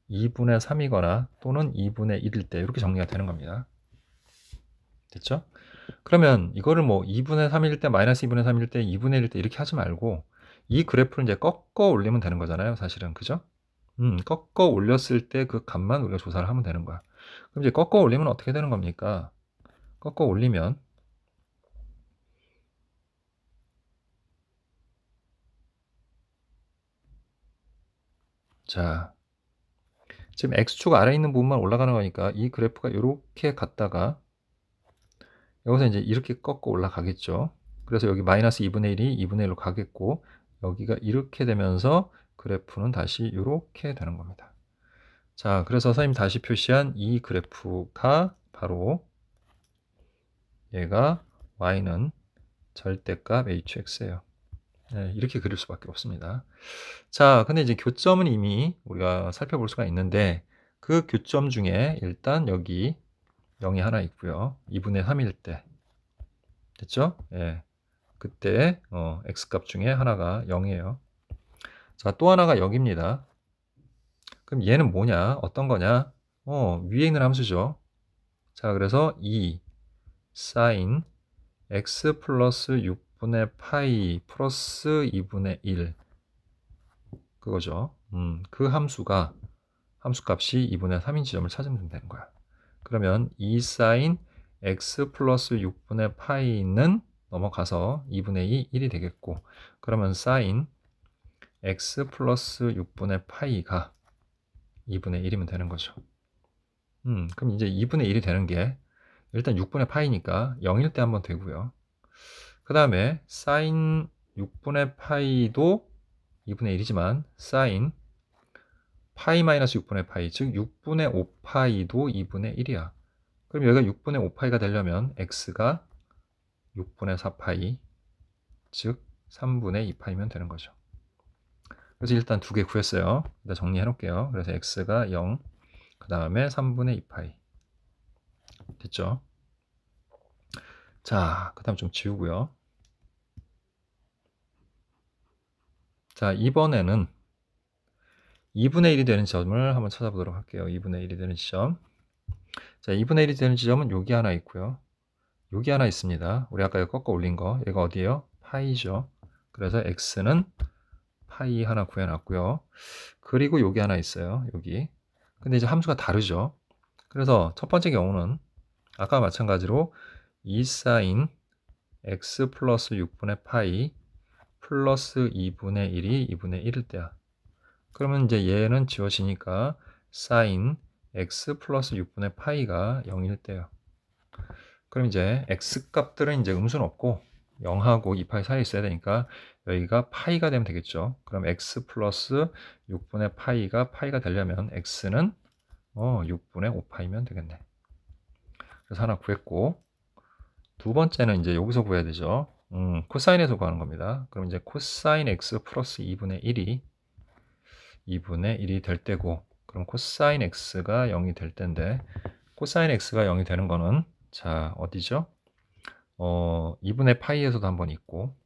2분의 3이거나 또는 2분의 1일 때 이렇게 정리가 되는 겁니다. 됐죠? 그러면 이거를 뭐 2분의 3일 때 마이너스 2분의 3일 때 2분의 1일 때 이렇게 하지 말고 이 그래프를 이제 꺾어 올리면 되는 거잖아요. 사실은. 그죠? 꺾어 올렸을 때 그 값만 우리가 조사를 하면 되는 거야. 그럼 이제 꺾어 올리면 어떻게 되는 겁니까? 꺾어 올리면 자, 지금 X축 아래에 있는 부분만 올라가는 거니까 이 그래프가 이렇게 갔다가 여기서 이제 이렇게 꺾어 올라가겠죠. 그래서 여기 마이너스 2분의 1이 2분의 1로 가겠고 여기가 이렇게 되면서 그래프는 다시 이렇게 되는 겁니다. 자, 그래서 선생님 다시 표시한 이 그래프가 바로 얘가 y는 절대값 hx예요. 네, 이렇게 그릴 수밖에 없습니다. 자, 근데 이제 교점은 이미 우리가 살펴볼 수가 있는데 그 교점 중에 일단 여기 0이 하나 있고요. 2분의 3일 때 됐죠? 예. 그때 x값 중에 하나가 0이에요. 자, 또 하나가 여기입니다. 그럼 얘는 뭐냐? 어떤 거냐? 위에 있는 함수죠. 자, 그래서 2 sin x 플러스 6분의 파이 플러스 2분의 1 그거죠. 그 함수값이 2분의 3인 지점을 찾으면 되는 거야. 그러면 2 sin x 플러스 6분의 파이는 넘어가서 2분의 2, 1이 되겠고 그러면 sin x 플러스 6분의 파이가 2분의 1이면 되는 거죠. 그럼 이제 2분의 1이 되는 게 일단 6분의 파이니까 0일 때 한번 되고요. 그 다음에 sin 6분의 파이도 2분의 1이지만 sin 파이 마이너스 6분의 파이 즉 6분의 5파이도 2분의 1이야. 그럼 여기가 6분의 5파이가 되려면 x가 6분의 4파이 즉 3분의 2파이면 되는 거죠. 그래서 일단 두 개 구했어요. 일단 정리해 놓을게요. 그래서 x가 0, 그 다음에 3분의 2파이. 됐죠? 자, 그 다음 좀 지우고요. 자, 이번에는 2분의 1이 되는 지점을 한번 찾아보도록 할게요. 2분의 1이 되는 지점. 자, 2분의 1이 되는 지점은 여기 하나 있고요. 여기 하나 있습니다. 우리 아까 꺾어 올린 거. 얘가 어디예요? 파이죠. 그래서 x는 파이 하나 구해놨고요. 그리고 여기 하나 있어요. 여기. 근데 이제 함수가 다르죠. 그래서 첫 번째 경우는 아까 마찬가지로 2sin x 플러스 6분의 파이 플러스 2분의 1이 2분의 1일 때야. 그러면 이제 얘는 지워지니까 sin x 플러스 6분의 파이가 0일 때요. 그럼 이제 x 값들은 이제 음수는 없고 0하고 2파이 사이에 있어야 되니까 여기가 파이가 되면 되겠죠. 그럼 x 플러스 6분의 파이가 되려면 x는 6분의 5파이면 되겠네. 그래서 하나 구했고, 두 번째는 이제 여기서 구해야 되죠. 코사인에서 구하는 겁니다. 그럼 이제 코사인 x 플러스 2분의 1이 될 때고, 그럼 코사인 x가 0이 될 때인데, 코사인 x가 0이 되는 거는 자 어디죠? 2분의 파이에서도 한번 있고,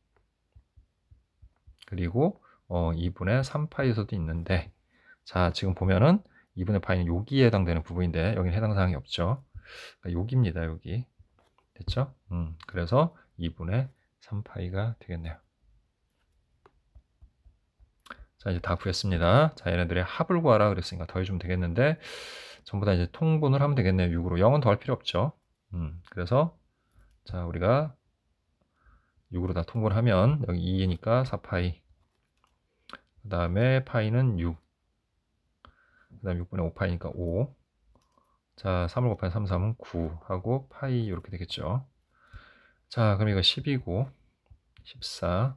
그리고 2분의 3파이에서도 있는데, 자 지금 보면은 2분의 파이는 여기에 해당되는 부분인데 여기는 해당 사항이 없죠. 그러니까 여기입니다. 여기 됐죠? 그래서 2분의 3파이가 되겠네요. 자 이제 다 구했습니다. 자 얘네들의 합을 구하라 그랬으니까 더해주면 되겠는데 전부 다 이제 통분을 하면 되겠네요. 6으로 0은 더할 필요 없죠. 그래서 자 우리가 6으로 다 통분하면 여기 2니까 4파이, 그 다음에 파이는 6, 그 다음에 6분의 5파이니까 5, 자 3을 곱하면 3, 3은 9 하고 파이 이렇게 되겠죠. 자 그럼 이거 10이고 14,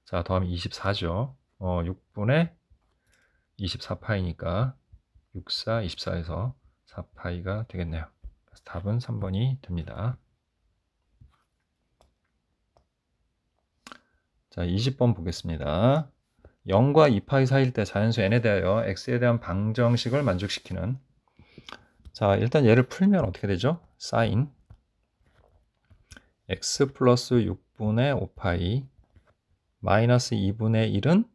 자 더하면 24죠. 6분의 24파이니까 64, 24에서 4파이가 되겠네요. 그래서 답은 3번이 됩니다. 자 20번 보겠습니다. 0과 2파이 사이일 때 자연수 n에 대하여 x에 대한 방정식을 만족시키는, 자 일단 얘를 풀면 어떻게 되죠? sin x 플러스 6분의 5파이 마이너스 2분의 1은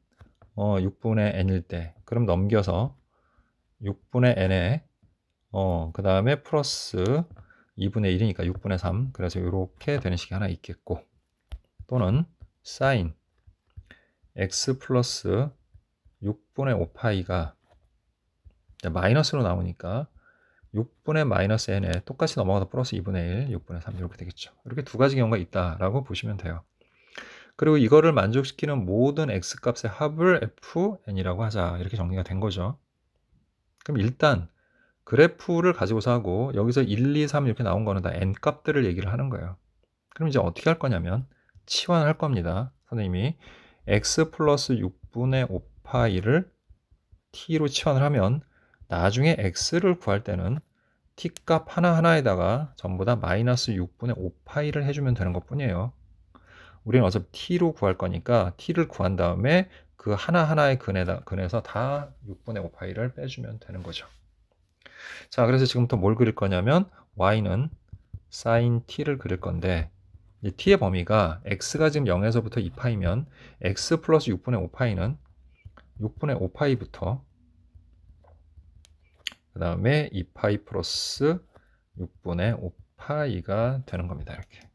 6분의 n일 때, 그럼 넘겨서 6분의 n에 그 다음에 플러스 2분의 1이니까 6분의 3, 그래서 이렇게 되는 식이 하나 있겠고, 또는 sin x 플러스 6분의 5파이가 마이너스로 나오니까 6분의 마이너스 n에 똑같이 넘어가서 플러스 2분의 1, 6분의 3 이렇게 되겠죠. 이렇게 두 가지 경우가 있다라고 보시면 돼요. 그리고 이거를 만족시키는 모든 x값의 합을 fn이라고 하자, 이렇게 정리가 된 거죠. 그럼 일단 그래프를 가지고서 하고 여기서 1, 2, 3 이렇게 나온 거는 다 n값들을 얘기를 하는 거예요. 그럼 이제 어떻게 할 거냐면 치환할 겁니다. 선생님이 x 플러스 6분의 5파이를 t로 치환을 하면 나중에 x를 구할 때는 t값 하나하나에다가 전부 다 마이너스 6분의 5파이를 해주면 되는 것 뿐이에요. 우리는 어차피 t로 구할 거니까 t를 구한 다음에 그 하나하나의 근에서 다 6분의 5파이를 빼주면 되는 거죠. 자, 그래서 지금부터 뭘 그릴 거냐면 y는 sin t를 그릴 건데, 이 t의 범위가 x가 지금 0에서부터 2파이면 x 플러스 6분의 5파이는 6분의 5파이부터 그 다음에 2파이 플러스 6분의 5파이가 되는 겁니다. 이렇게.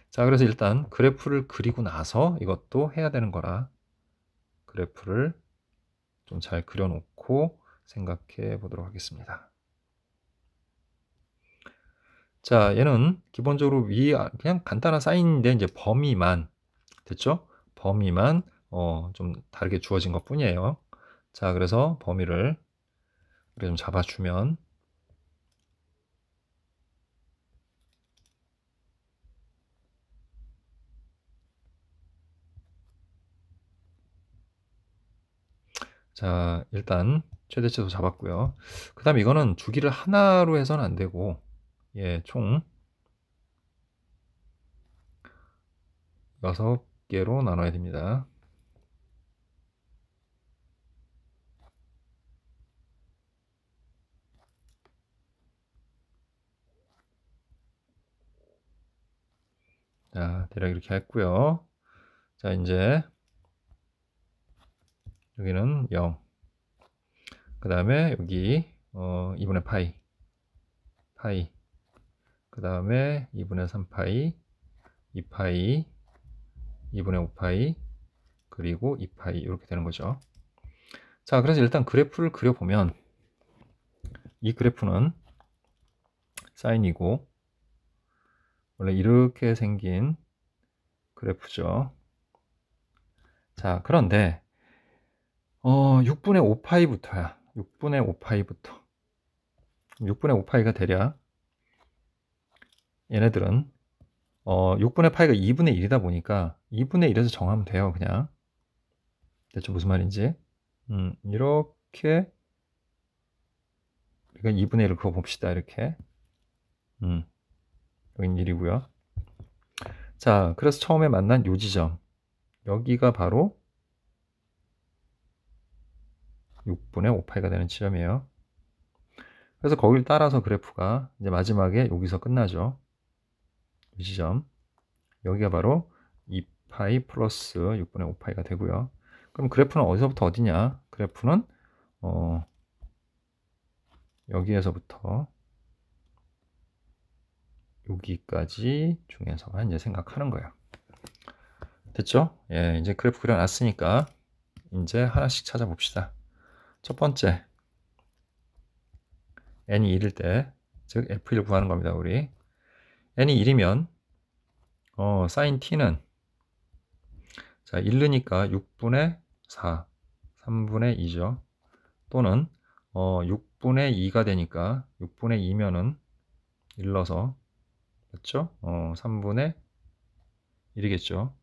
자, 그래서 일단 그래프를 그리고 나서 이것도 해야 되는 거라 그래프를 좀 잘 그려놓고 생각해 보도록 하겠습니다. 자, 얘는 기본적으로 그냥 간단한 사인인데 이제 범위만 됐죠? 범위만 좀 다르게 주어진 것 뿐이에요. 자, 그래서 범위를 이렇게 좀 잡아주면, 자 일단 최대치도 잡았고요. 그 다음에 이거는 주기를 하나로 해서는 안 되고 총 6개로 나눠야 됩니다. 자, 대략 이렇게 했고요. 자, 이제 여기는 0. 그 다음에 여기 2분의 파이. 그 다음에 2분의 3파이, 2파이, 2분의 5파이 그리고 2파이 이렇게 되는 거죠. 자, 그래서 일단 그래프를 그려보면 이 그래프는 사인이고 원래 이렇게 생긴 그래프죠. 자, 그런데 6분의 5파이부터야. 6분의 5파이부터 6분의 5파이가 대략 얘네들은 6분의 파이가 2분의 1이다 보니까 2분의 1에서 정하면 돼요. 그냥 대충 무슨 말인지 이렇게 우리가 2분의 1을 그어봅시다. 이렇게 여긴 1이고요. 자, 그래서 처음에 만난 요 지점 여기가 바로 6분의 5파이가 되는 지점이에요. 그래서 거기를 따라서 그래프가 이제 마지막에 여기서 끝나죠. 이 지점 여기가 바로 2파이 플러스 6분의 5파이가 되고요. 그럼 그래프는 어디서부터 어디냐? 그래프는 여기에서부터 여기까지 중에서만 이제 생각하는 거예요. 됐죠? 예, 이제 그래프 그려놨으니까 이제 하나씩 찾아봅시다. 첫 번째 n이 1일 때, 즉 f1을 구하는 겁니다. 우리 n이 1이면 sin t는 자 1느니까 6분의 4, 3분의 2죠. 또는 6분의 2가 되니까 6분의 2면은 1넣어서 맞죠? 3분의 1이겠죠.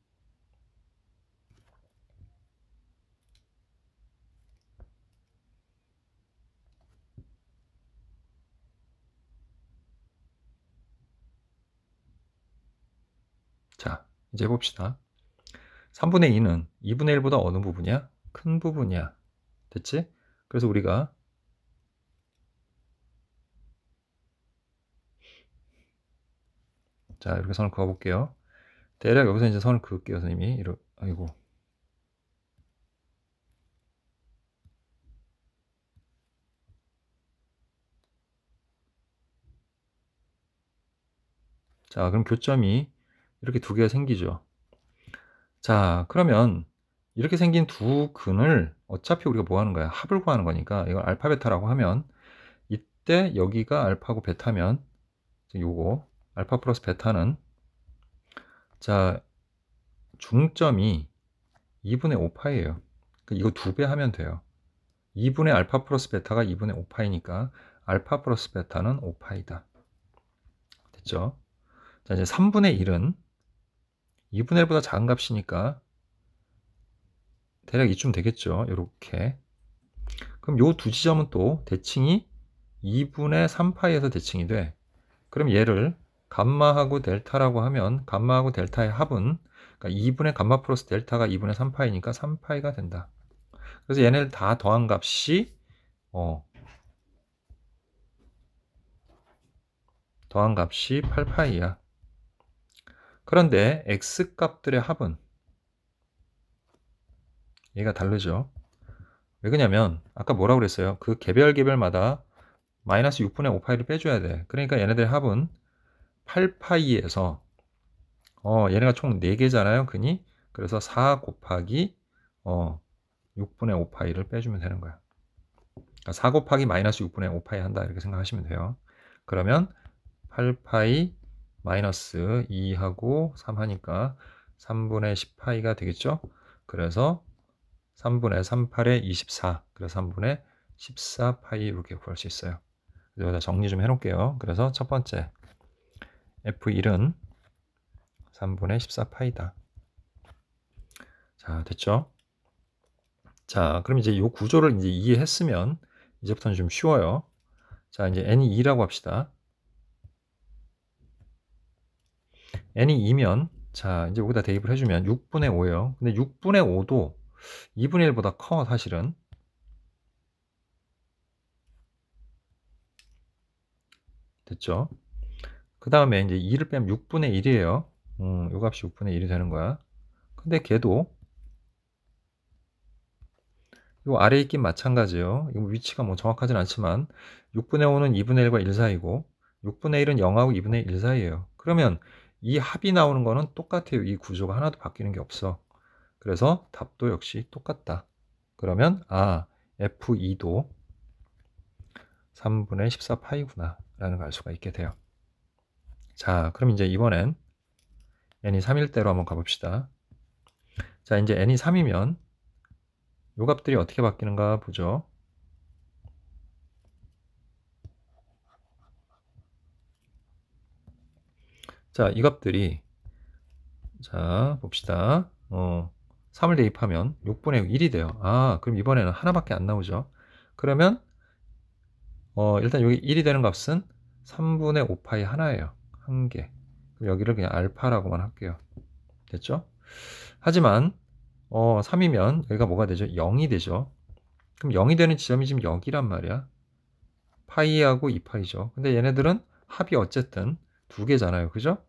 자, 이제 해봅시다. 3분의 2는 2분의 1보다 어느 부분이야? 큰 부분이야. 됐지? 그래서 우리가 자, 이렇게 선을 그어볼게요. 대략 여기서 이제 선을 그을게요, 선생님이. 아이고. 자, 그럼 교점이 이렇게 두 개가 생기죠. 자, 그러면 이렇게 생긴 두 근을 어차피 우리가 뭐 하는 거야? 합을 구하는 거니까 이걸 알파 베타라고 하면 이때 여기가 알파고 베타면 요거 알파 플러스 베타는 자 중점이 2분의 5파이예요. 이거 2배 하면 돼요. 2분의 알파 플러스 베타가 2분의 5파이니까 알파 플러스 베타는 5파이다. 됐죠? 자, 이제 3분의 1은 2분의 1보다 작은 값이니까 대략 이쯤 되겠죠. 이렇게. 그럼 요 두 지점은 또 대칭이 2분의 3파이에서 대칭이 돼. 그럼 얘를 감마하고 델타라고 하면 감마하고 델타의 합은 그러니까 2분의 감마 플러스 델타가 2분의 3파이니까 3파이가 된다. 그래서 얘네를 다 더한 값이 더한 값이 8파이야. 그런데 x값들의 합은 얘가 다르죠. 왜 그러냐면 아까 뭐라고 그랬어요? 그 개별마다 마이너스 6분의 5파이를 빼줘야 돼. 그러니까 얘네들의 합은 8파이에서 얘네가 총 4개잖아요. 근이. 그래서 4 곱하기 6분의 5파이를 빼주면 되는 거야. 그러니까 4 곱하기 마이너스 6분의 5파이 한다. 이렇게 생각하시면 돼요. 그러면 8파이 마이너스 2하고 3 하니까 3분의 10파이가 되겠죠. 그래서 3분의 38에 24. 그래서 3분의 14파이 이렇게 구할 수 있어요. 여기다 정리 좀 해놓을게요. 그래서 첫 번째 F1은 3분의 14파이다. 자, 됐죠? 자, 그럼 이제 이 구조를 이제 이해했으면 이제부터는 좀 쉬워요. 자, 이제 n이 2라고 합시다. n이 2면 자, 이제 여기다 대입을 해주면 6분의 5예요. 근데 6분의 5도 2분의 1보다 커, 사실은. 됐죠? 그 다음에 이제 2를 빼면 6분의 1이에요. 요 값이 6분의 1이 되는 거야. 근데 걔도 요 아래에 있긴 마찬가지예요. 이거 위치가 뭐 정확하진 않지만 6분의 5는 2분의 1과 1 사이고 6분의 1은 0하고 2분의 1 사이예요. 그러면 이 합이 나오는 거는 똑같아요. 이 구조가 하나도 바뀌는 게 없어. 그래서 답도 역시 똑같다. 그러면 F2도 3분의 14파이구나 라는 걸 알 수가 있게 돼요. 자, 그럼 이제 이번엔 n이 3일 대로 한번 가봅시다. 자, 이제 n이 3이면 요 값들이 어떻게 바뀌는가 보죠. 자, 이 값들이, 자, 봅시다. 3을 대입하면 6분의 1이 돼요. 그럼 이번에는 하나밖에 안 나오죠. 그러면 일단 여기 1이 되는 값은 3분의 5파이 하나예요. 한 개. 그럼 여기를 그냥 알파라고만 할게요. 됐죠? 하지만 3이면 여기가 뭐가 되죠? 0이 되죠. 그럼 0이 되는 지점이 지금 여기란 말이야. 파이하고 2파이죠. 근데 얘네들은 합이 어쨌든 두 개잖아요. 그죠?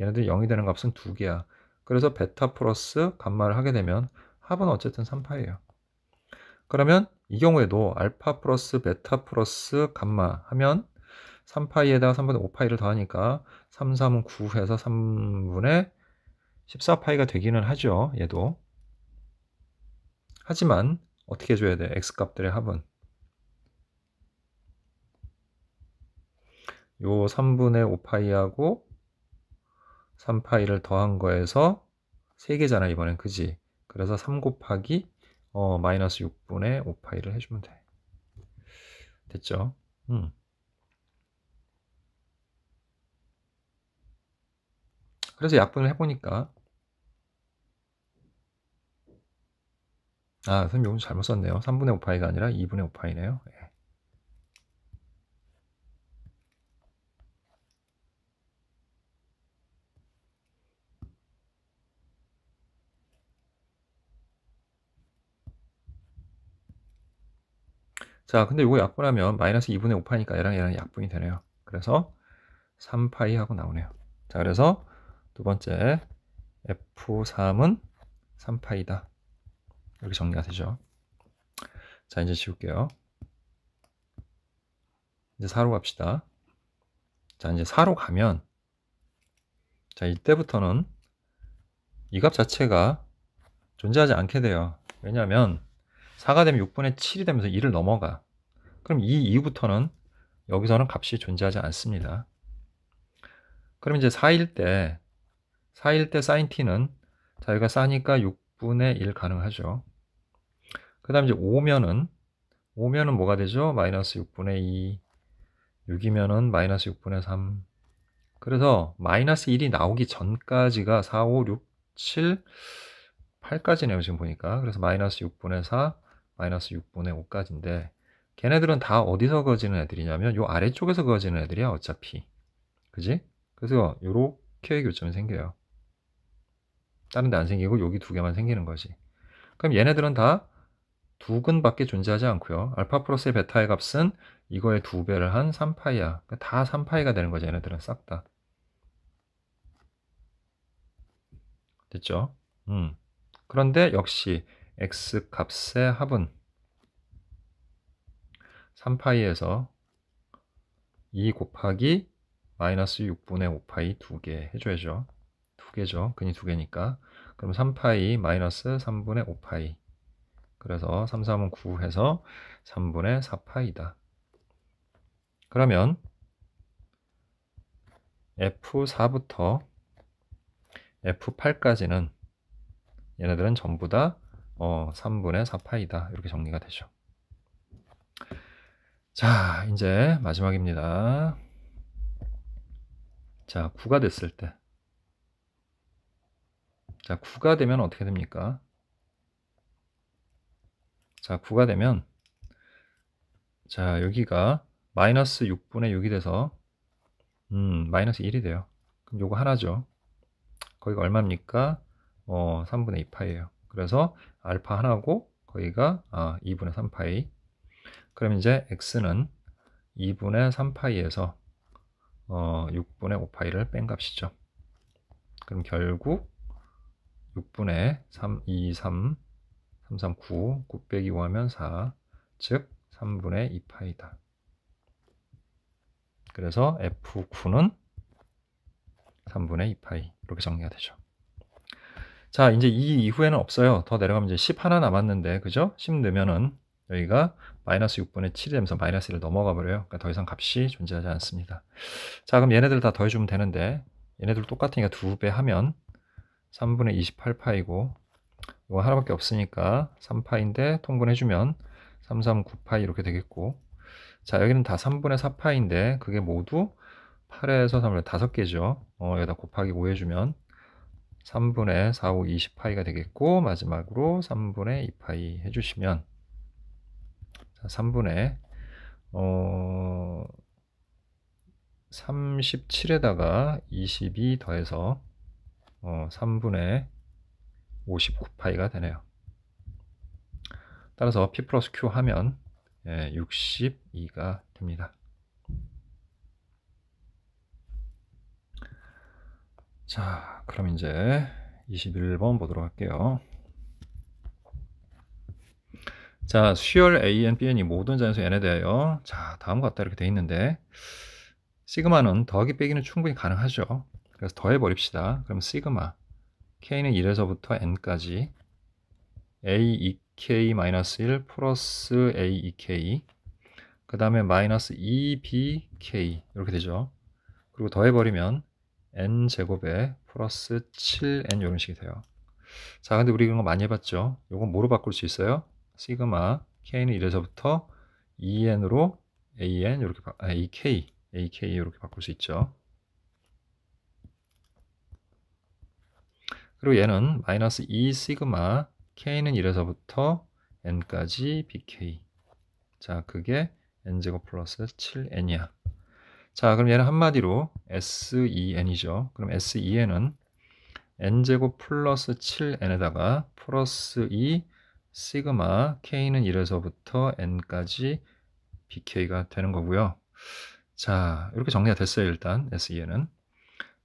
얘네들 0이 되는 값은 두 개야. 그래서 베타 플러스 감마를 하게 되면 합은 어쨌든 3파이예요. 그러면 이 경우에도 알파 플러스 베타 플러스 감마 하면 3파이에다가 3분의 5파이를 더하니까 3, 3은 9 해서 3분의 14파이가 되기는 하죠. 얘도. 하지만 어떻게 해줘야 돼? x값들의 합은 요 3분의 5파이하고 3파이를 더한 거에서 3개잖아 이번엔. 그지? 그래서 3 곱하기 마이너스 6분의 5파이를 해주면 돼. 됐죠? 그래서 약분을 해보니까 선생님 요거 잘못 썼네요. 3분의 5파이가 아니라 2분의 5파이네요. 예. 자, 근데 이거 약분하면 마이너스 2분의 5파이니까 얘랑 약분이 되네요. 그래서 3파이 하고 나오네요. 자, 그래서 두 번째 F3은 3파이다. 이렇게 정리가 되죠. 자, 이제 지울게요. 이제 4로 갑시다. 자, 이제 4로 가면, 자, 이때부터는 이 값 자체가 존재하지 않게 돼요. 왜냐하면 4가 되면 6분의 7이 되면서 2를 넘어가. 그럼 이 이후부터는 여기서는 값이 존재하지 않습니다. 그럼 이제 4일 때 sin t는, 자, 여기가 싸니까 6분의 1 가능하죠. 그 다음 이제 5면은 뭐가 되죠? 마이너스 6분의 2. 6이면은 마이너스 6분의 3. 그래서 마이너스 1이 나오기 전까지가 4, 5, 6, 7, 8까지네요. 지금 보니까. 그래서 마이너스 6분의 4, 마이너스 6분의 5까지인데 걔네들은 다 어디서 그어지는 애들이냐면 요 아래쪽에서 그어지는 애들이야. 어차피. 그지? 그래서 요렇게 교점이 생겨요. 다른 데 안 생기고 여기 두 개만 생기는 거지. 그럼 얘네들은 다 두 근밖에 존재하지 않고요. 알파 플러스의 베타의 값은 이거의 2배를 한 3파이야. 그러니까 다 3파이가 되는 거죠. 얘네들은 싹 다. 됐죠? 그런데 역시 x 값의 합은 3파이에서 2 곱하기 마이너스 6분의 5파이 2개 해줘야죠. 2개죠. 근이 2개니까. 그럼 3파이 마이너스 3분의 5파이. 그래서 3, 3은 9 해서 3분의 4파이다. 그러면 F4부터 F8까지는 얘네들은 전부 다 3분의 4파이다. 이렇게 정리가 되죠. 자, 이제 마지막입니다. 자, 9가 됐을 때. 자, 9가 되면 어떻게 됩니까? 자, 9가 되면, 자, 여기가 마이너스 6분의 6이 돼서, 마이너스 1이 돼요. 그럼 요거 하나죠. 거기가 얼마입니까? 3분의 2파이예요. 그래서 알파 하나고, 거기가 2분의 3파이. 그럼 이제 x는 2분의 3파이에서 6분의 5파이를 뺀 값이죠. 그럼 결국 6분의 3, 2, 3, 3, 3, 9, 9 빼기 5 하면 4, 즉 3분의 2파이다. 그래서 F9는 3분의 2파이 이렇게 정리가 되죠. 자, 이제 이 이후에는 없어요. 더 내려가면 이제 10 하나 남았는데, 그죠? 10 넣으면은 여기가 마이너스 6분의 7이 되면서 마이너스 1을 넘어가 버려요. 그러니까 더 이상 값이 존재하지 않습니다. 자, 그럼 얘네들 다 더해주면 되는데, 얘네들 똑같으니까 2배 하면 3분의 28파이고, 이거 하나밖에 없으니까 3파인데 통분해주면 339파이 이렇게 되겠고, 자, 여기는 다 3분의 4파인데 그게 모두 8에서 3분의 5개죠. 여기다 곱하기 5 해주면 3분의 4, 5, 20파이가 되겠고, 마지막으로 3분의 2파이 해주시면, 자, 3분의 37에다가 22 더해서 3분의 59파이가 되네요. 따라서 P 플러스 Q 하면 62가 됩니다. 자, 그럼 이제 21번 보도록 할게요. 자, 수열 AN, BN이 모든 자연수 N에 대하여, 자, 다음과 같다 이렇게 돼 있는데, 시그마는 더하기 빼기는 충분히 가능하죠. 그래서 더해 버립시다. 그럼 시그마 K는 1에서부터 N까지 A2K-1 플러스 A2K, 그 다음에 마이너스 2BK 이렇게 되죠. 그리고 더해 버리면 N제곱에 플러스 7N 이런 식이 돼요. 자, 근데 우리 그런 거 많이 해봤죠. 요건 뭐로 바꿀 수 있어요? 시그마 K는 1에서부터 2N으로 AN 이렇게 AK 이렇게 바꿀 수 있죠. 그리고 얘는 마이너스 2 시그마 K는 1에서부터 N까지 BK. 자, 그게 N제곱 플러스 7N이야. 자, 그럼 얘는 한마디로 SEN이죠. 그럼 SEN은 N제곱 플러스 7N에다가 플러스 2 시그마 K는 1에서부터 N까지 BK가 되는 거고요. 자, 이렇게 정리가 됐어요. 일단 SEN은.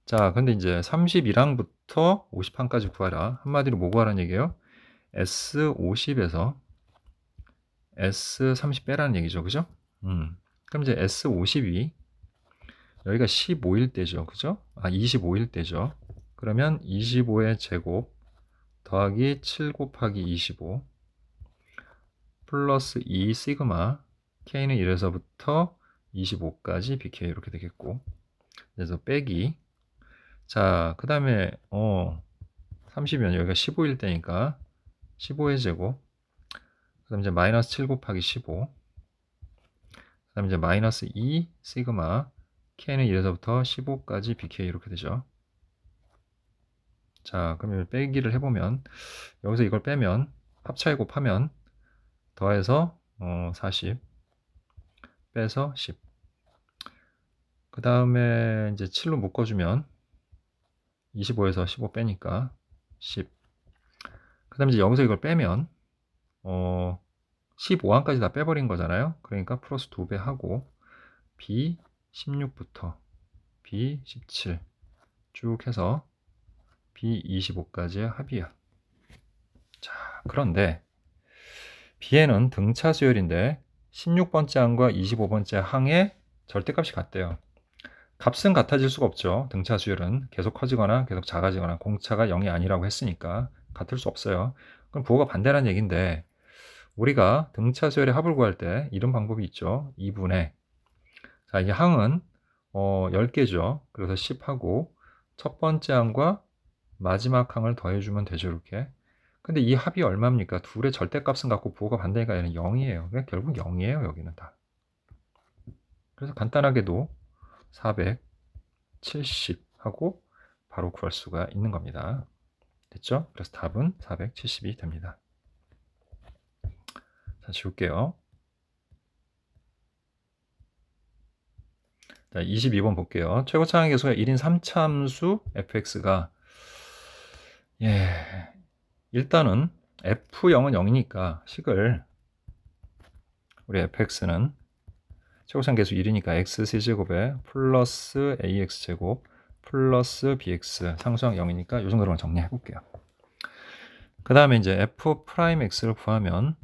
자, 근데 이제 32항부터 50항까지 구하라. 한마디로 뭐 구하라는 얘기예요? S50에서 S30 빼라는 얘기죠. 그죠? 그럼 이제 S50이 여기가 15일 때죠. 그죠? 25일 때죠. 그러면 25의 제곱 더하기 7 곱하기 25 플러스 2 시그마 K는 1에서부터 25까지 BK 이렇게 되겠고, 그래서 빼기, 자, 그 다음에 30이면 여기가 15일 때니까 15의 제곱, 그 다음에 이제 마이너스 7 곱하기 15, 그 다음에 이제 마이너스 2 시그마 K는 1에서부터 15까지 BK 이렇게 되죠. 자, 그러면 빼기를 해보면 여기서 이걸 빼면 합차에 곱하면 더해서 40 빼서 10, 그 다음에 이제 7로 묶어주면 25에서 15 빼니까 10, 그 다음에 이제 여기서 이걸 빼면 15항까지 다 빼버린 거잖아요. 그러니까 플러스 2배 하고 B16부터 B17 쭉 해서 B25까지의 합이야. 자, 그런데 B에는 등차 수열인데 16번째 항과 25번째 항의 절대값이 같대요. 값은 같아질 수가 없죠. 등차 수열은 계속 커지거나 계속 작아지거나 공차가 0이 아니라고 했으니까 같을 수 없어요. 그럼 부호가 반대라는 얘기인데, 우리가 등차 수열의 합을 구할 때 이런 방법이 있죠. 2분의, 자, 이 항은 10개죠. 그래서 10하고 첫 번째 항과 마지막 항을 더해주면 되죠. 이렇게. 근데 이 합이 얼마입니까? 둘의 절대값은 같고 부호가 반대니까 얘는 0이에요. 그러니까 결국 0이에요. 여기는 다. 그래서 간단하게도 470 하고 바로 구할 수가 있는 겁니다. 됐죠? 그래서 답은 470이 됩니다. 자, 지울게요. 자, 22번 볼게요. 최고 차항 계수가 1인 3차함수 fx가, 일단은 f0은 0이니까 식을, 우리 fx는 최고차항 계수 1이니까 x 세제곱에 플러스 ax제곱 플러스 bx 상수항 0이니까 이 정도로만 정리해 볼게요. 그 다음에 이제 f'x를 구하면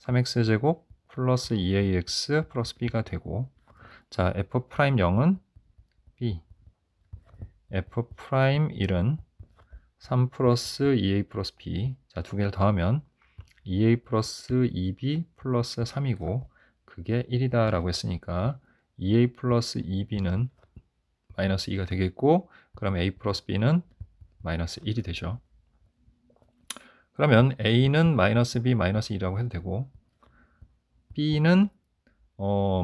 3x제곱 플러스 2ax 플러스 b가 되고, 자, f'0은 b, f 프라임 1은 3 플러스 2a 플러스 b. 자, 두 개를 더하면 2a 플러스 2b 플러스 3이고 그게 1이다 라고 했으니까 2a 플러스 2b는 마이너스 2가 되겠고, 그러면 a 플러스 b는 마이너스 1이 되죠. 그러면 a는 마이너스 b 마이너스 2라고 해도 되고, b는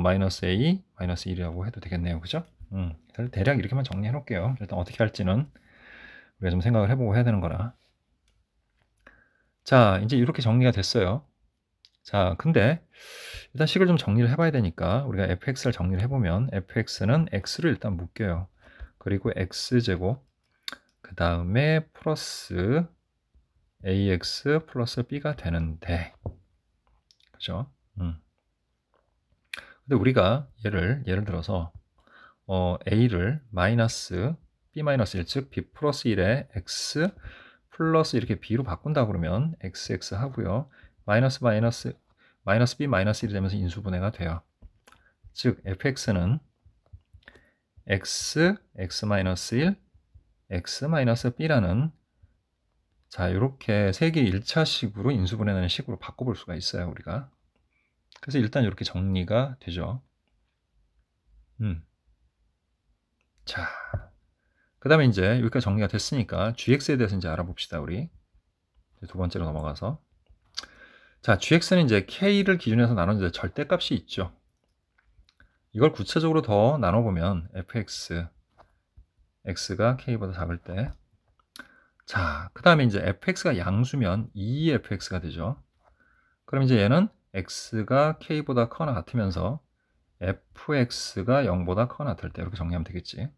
마이너스 a 마이너스 1이라고 해도 되겠네요. 그죠? 대략 이렇게만 정리해 놓을게요. 일단 어떻게 할지는 우리가 좀 생각을 해보고 해야 되는 거라. 자, 이제 이렇게 정리가 됐어요. 자, 근데 일단 식을 좀 정리를 해봐야 되니까 우리가 fx를 정리를 해보면 fx는 x를 일단 묶여요. 그리고 x제곱 그 다음에 플러스 ax 플러스 b가 되는데, 그죠? 근데 우리가 예를 들어서 a를 마이너스 b 마이너스 1, 즉 b 플러스 1에 x 플러스 이렇게 b로 바꾼다 그러면 xx 하고요. 마이너스 b 마이너스 1이 되면서 인수분해가 돼요. 즉 fx는 x 마이너스 1 x 마이너스 b라는, 자, 이렇게 세 개의 1차식으로 인수분해하는 식으로 바꿔볼 수가 있어요, 우리가. 그래서 일단 이렇게 정리가 되죠. 자, 그 다음에 이제 여기까지 정리가 됐으니까 gx에 대해서 이제 알아봅시다, 우리. 두 번째로 넘어가서. 자, gx는 이제 k를 기준으로 해서 나누는 절대값이 있죠. 이걸 구체적으로 더 나눠보면 fx, x가 k보다 작을 때, 자, 그 다음에 이제 fx가 양수면 2fx가 되죠. 그럼 이제 얘는 x가 k보다 커나 같으면서 fx가 0보다 커나 같을 때, 이렇게 정리하면 되겠지.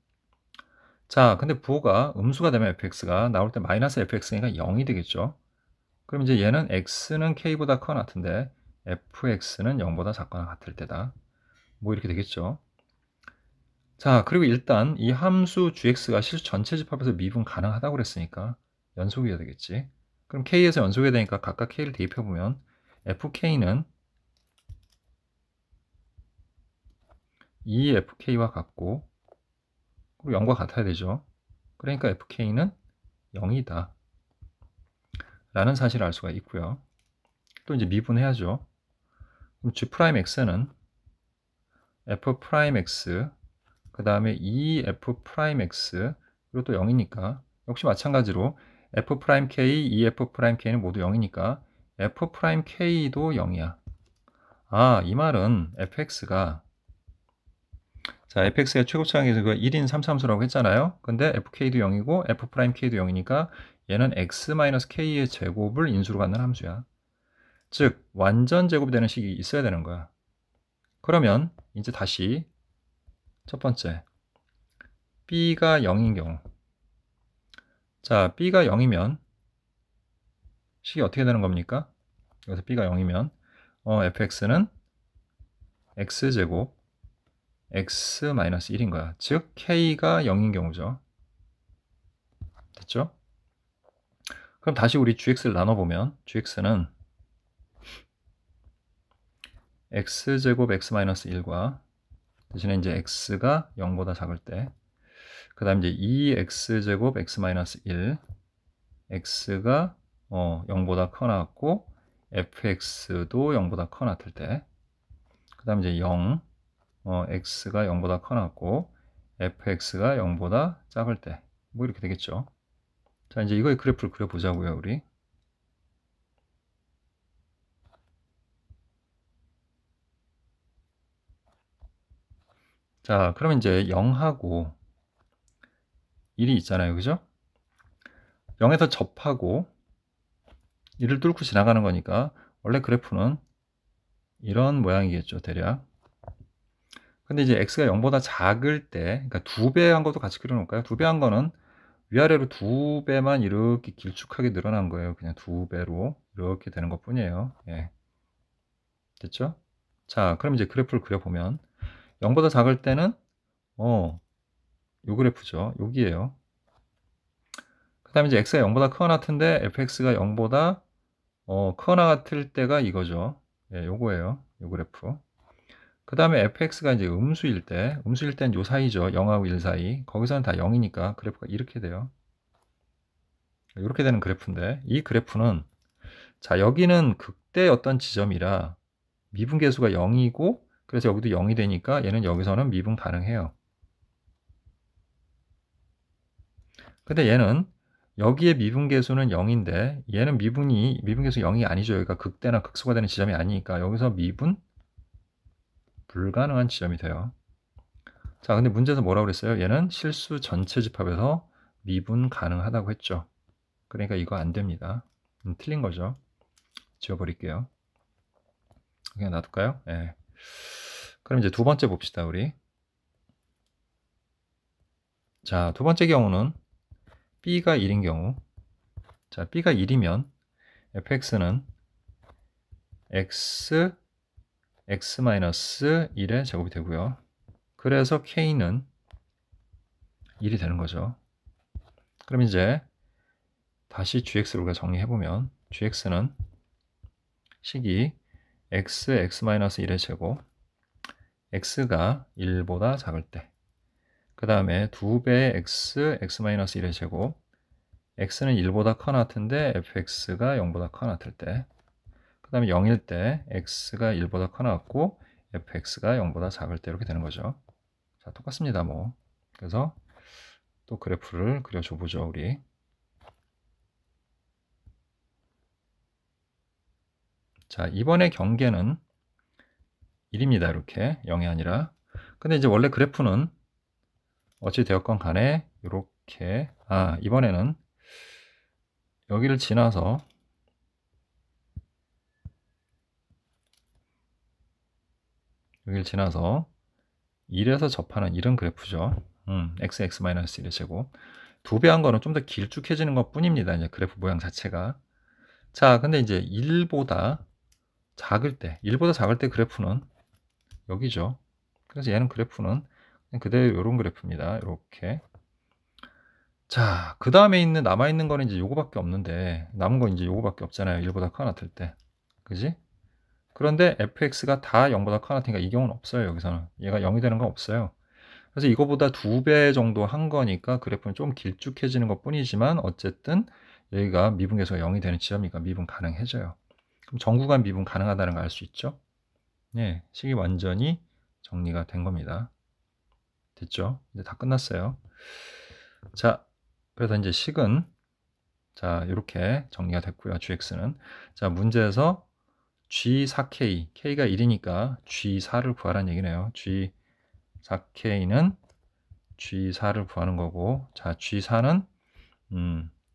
자, 근데 부호가 음수가 되면 fx가 나올 때 마이너스 fx니까 0이 되겠죠. 그럼 이제 얘는 x는 k보다 커나 같은데 fx는 0보다 작거나 같을 때다. 뭐 이렇게 되겠죠. 자, 그리고 일단 이 함수 gx가 실수 전체 집합에서 미분 가능하다고 그랬으니까 연속이어야 되겠지. 그럼 k에서 연속이 되니까 각각 k를 대입해보면 fk는 2fk와 같고, 그리고 0과 같아야 되죠. 그러니까 fk는 0이다 라는 사실을 알 수가 있고요. 또 이제 미분해야죠. 그럼 g'x는 f'x 그 다음에 2f'x 그리고 또 0이니까 역시 마찬가지로 f'k, 2f'k는 모두 0이니까 f'k도 0이야. 아, 이 말은 fx가, 자, fx가 최고차항에서 그 1인 3참수라고 했잖아요. 근데 fk도 0이고 f'k도 0이니까 얘는 x-k의 제곱을 인수로 갖는 함수야. 즉 완전 제곱이 되는 식이 있어야 되는 거야. 그러면 이제 다시 첫 번째 b가 0인 경우, 자, b가 0이면 식이 어떻게 되는 겁니까? 여기서 b가 0이면 fx는 x제곱 x-1인 거야. 즉 k가 0인 경우죠. 됐죠? 그럼 다시 우리 gx를 나눠보면 gx는 x제곱 x-1과 대신에 이제 x가 0보다 작을 때, 그 다음 이제 2x제곱 x-1 x가 0보다 커나 같고 fx도 0보다 커나 같을 때, 그 다음 이제 0 x가 0보다 커나 같고 fx가 0보다 작을 때, 뭐 이렇게 되겠죠. 자, 이제 이거의 그래프를 그려보자고요, 우리. 자, 그러면 이제 0하고 1이 있잖아요, 그죠? 0에서 접하고 1을 뚫고 지나가는 거니까 원래 그래프는 이런 모양이겠죠, 대략. 근데 이제 x가 0보다 작을 때, 그러니까 2배 한 것도 같이 그려놓을까요? 2배 한 거는 위아래로 2배만 이렇게 길쭉하게 늘어난 거예요. 그냥 2배로 이렇게 되는 것 뿐이에요. 예. 됐죠? 자, 그럼 이제 그래프를 그려보면 0보다 작을 때는 요 그래프죠. 여기에요. 그 다음에 이제 x가 0보다 크거나 같은데 fx가 0보다 크거나 같을 때가 이거죠. 예, 요거예요. 요 그래프. 그 다음에 fx가 이제 음수일 때는 요 사이죠. 0하고 1 사이. 거기서는 다 0이니까 그래프가 이렇게 돼요. 이렇게 되는 그래프인데, 이 그래프는, 자, 여기는 극대 어떤 지점이라 미분계수가 0이고, 그래서 여기도 0이 되니까 얘는 여기서는 미분 가능해요. 근데 얘는 여기에 미분계수는 0인데 얘는 미분계수 0이 아니죠. 여기가 극대나 극소가 되는 지점이 아니니까 여기서 미분 불가능한 지점이 돼요. 자, 근데 문제에서 뭐라고 그랬어요? 얘는 실수 전체 집합에서 미분 가능하다고 했죠. 그러니까 이거 안 됩니다. 틀린 거죠. 지워버릴게요. 그냥 놔둘까요? 네. 그럼 이제 두 번째 봅시다, 우리. 자, 두 번째 경우는 b가 1인 경우. 자, b가 1이면 fx는 x-1의 제곱이 되고요. 그래서 k는 1이 되는 거죠. 그럼 이제 다시 gx를 우리가 정리해보면 gx는 식이 x, x-1의 제곱, x가 1보다 작을 때, 그 다음에 2배의 x, x-1의 제곱, x는 1보다 커 같은데 fx가 0보다 커 같을 때, 그 다음에 0일 때 x가 1보다 커 같고 fx가 0보다 작을 때 이렇게 되는 거죠. 자, 똑같습니다. 뭐. 그래서 또 그래프를 그려줘 보죠, 우리. 자, 이번에 경계는 1입니다. 이렇게 0이 아니라. 근데 이제 원래 그래프는 어찌 되었건 간에 이렇게, 이번에는 여기를 지나서 여기를 지나서 1에서 접하는 이런 그래프죠. x, x-1의 제곱. 2배 한 거는 좀 더 길쭉해지는 것 뿐입니다. 이제 그래프 모양 자체가. 자, 근데 이제 1보다 작을 때 그래프는 여기죠. 그래서 얘는 그래프는 그대로 이런 그래프입니다. 이렇게. 자, 그 다음에 남아있는 거는 이제 요거밖에 없는데, 남은 건 이제 요거밖에 없잖아요. 1보다 커 같을 때. 그지? 그런데 fx가 다 0보다 커 같으니까 이 경우는 없어요. 여기서는. 얘가 0이 되는 건 없어요. 그래서 이거보다 2배 정도 한 거니까 그래프는 좀 길쭉해지는 것 뿐이지만 어쨌든 여기가 미분계수가 0이 되는 지점이니까 미분 가능해져요. 그럼 전 구간 미분 가능하다는 걸 알 수 있죠? 네, 식이 완전히 정리가 된 겁니다. 됐죠? 이제 다 끝났어요. 자, 그래서 이제 식은 자, 이렇게 정리가 됐고요. gx는. 자, 문제에서 g4k, k가 1이니까 g4를 구하라는 얘기네요. g4k는 g4를 구하는 거고, 자, g4는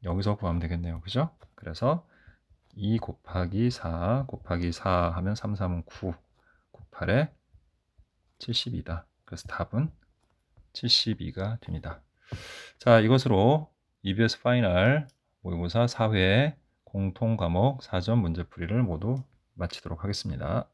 여기서 구하면 되겠네요. 그죠? 그래서 2 곱하기 4 곱하기 4 하면 3, 3은 9, 9, 8에 72다. 그래서 답은 72가 됩니다. 자, 이것으로 EBS 파이널 모의고사 4회 공통 과목 4점 문제풀이를 모두 마치도록 하겠습니다.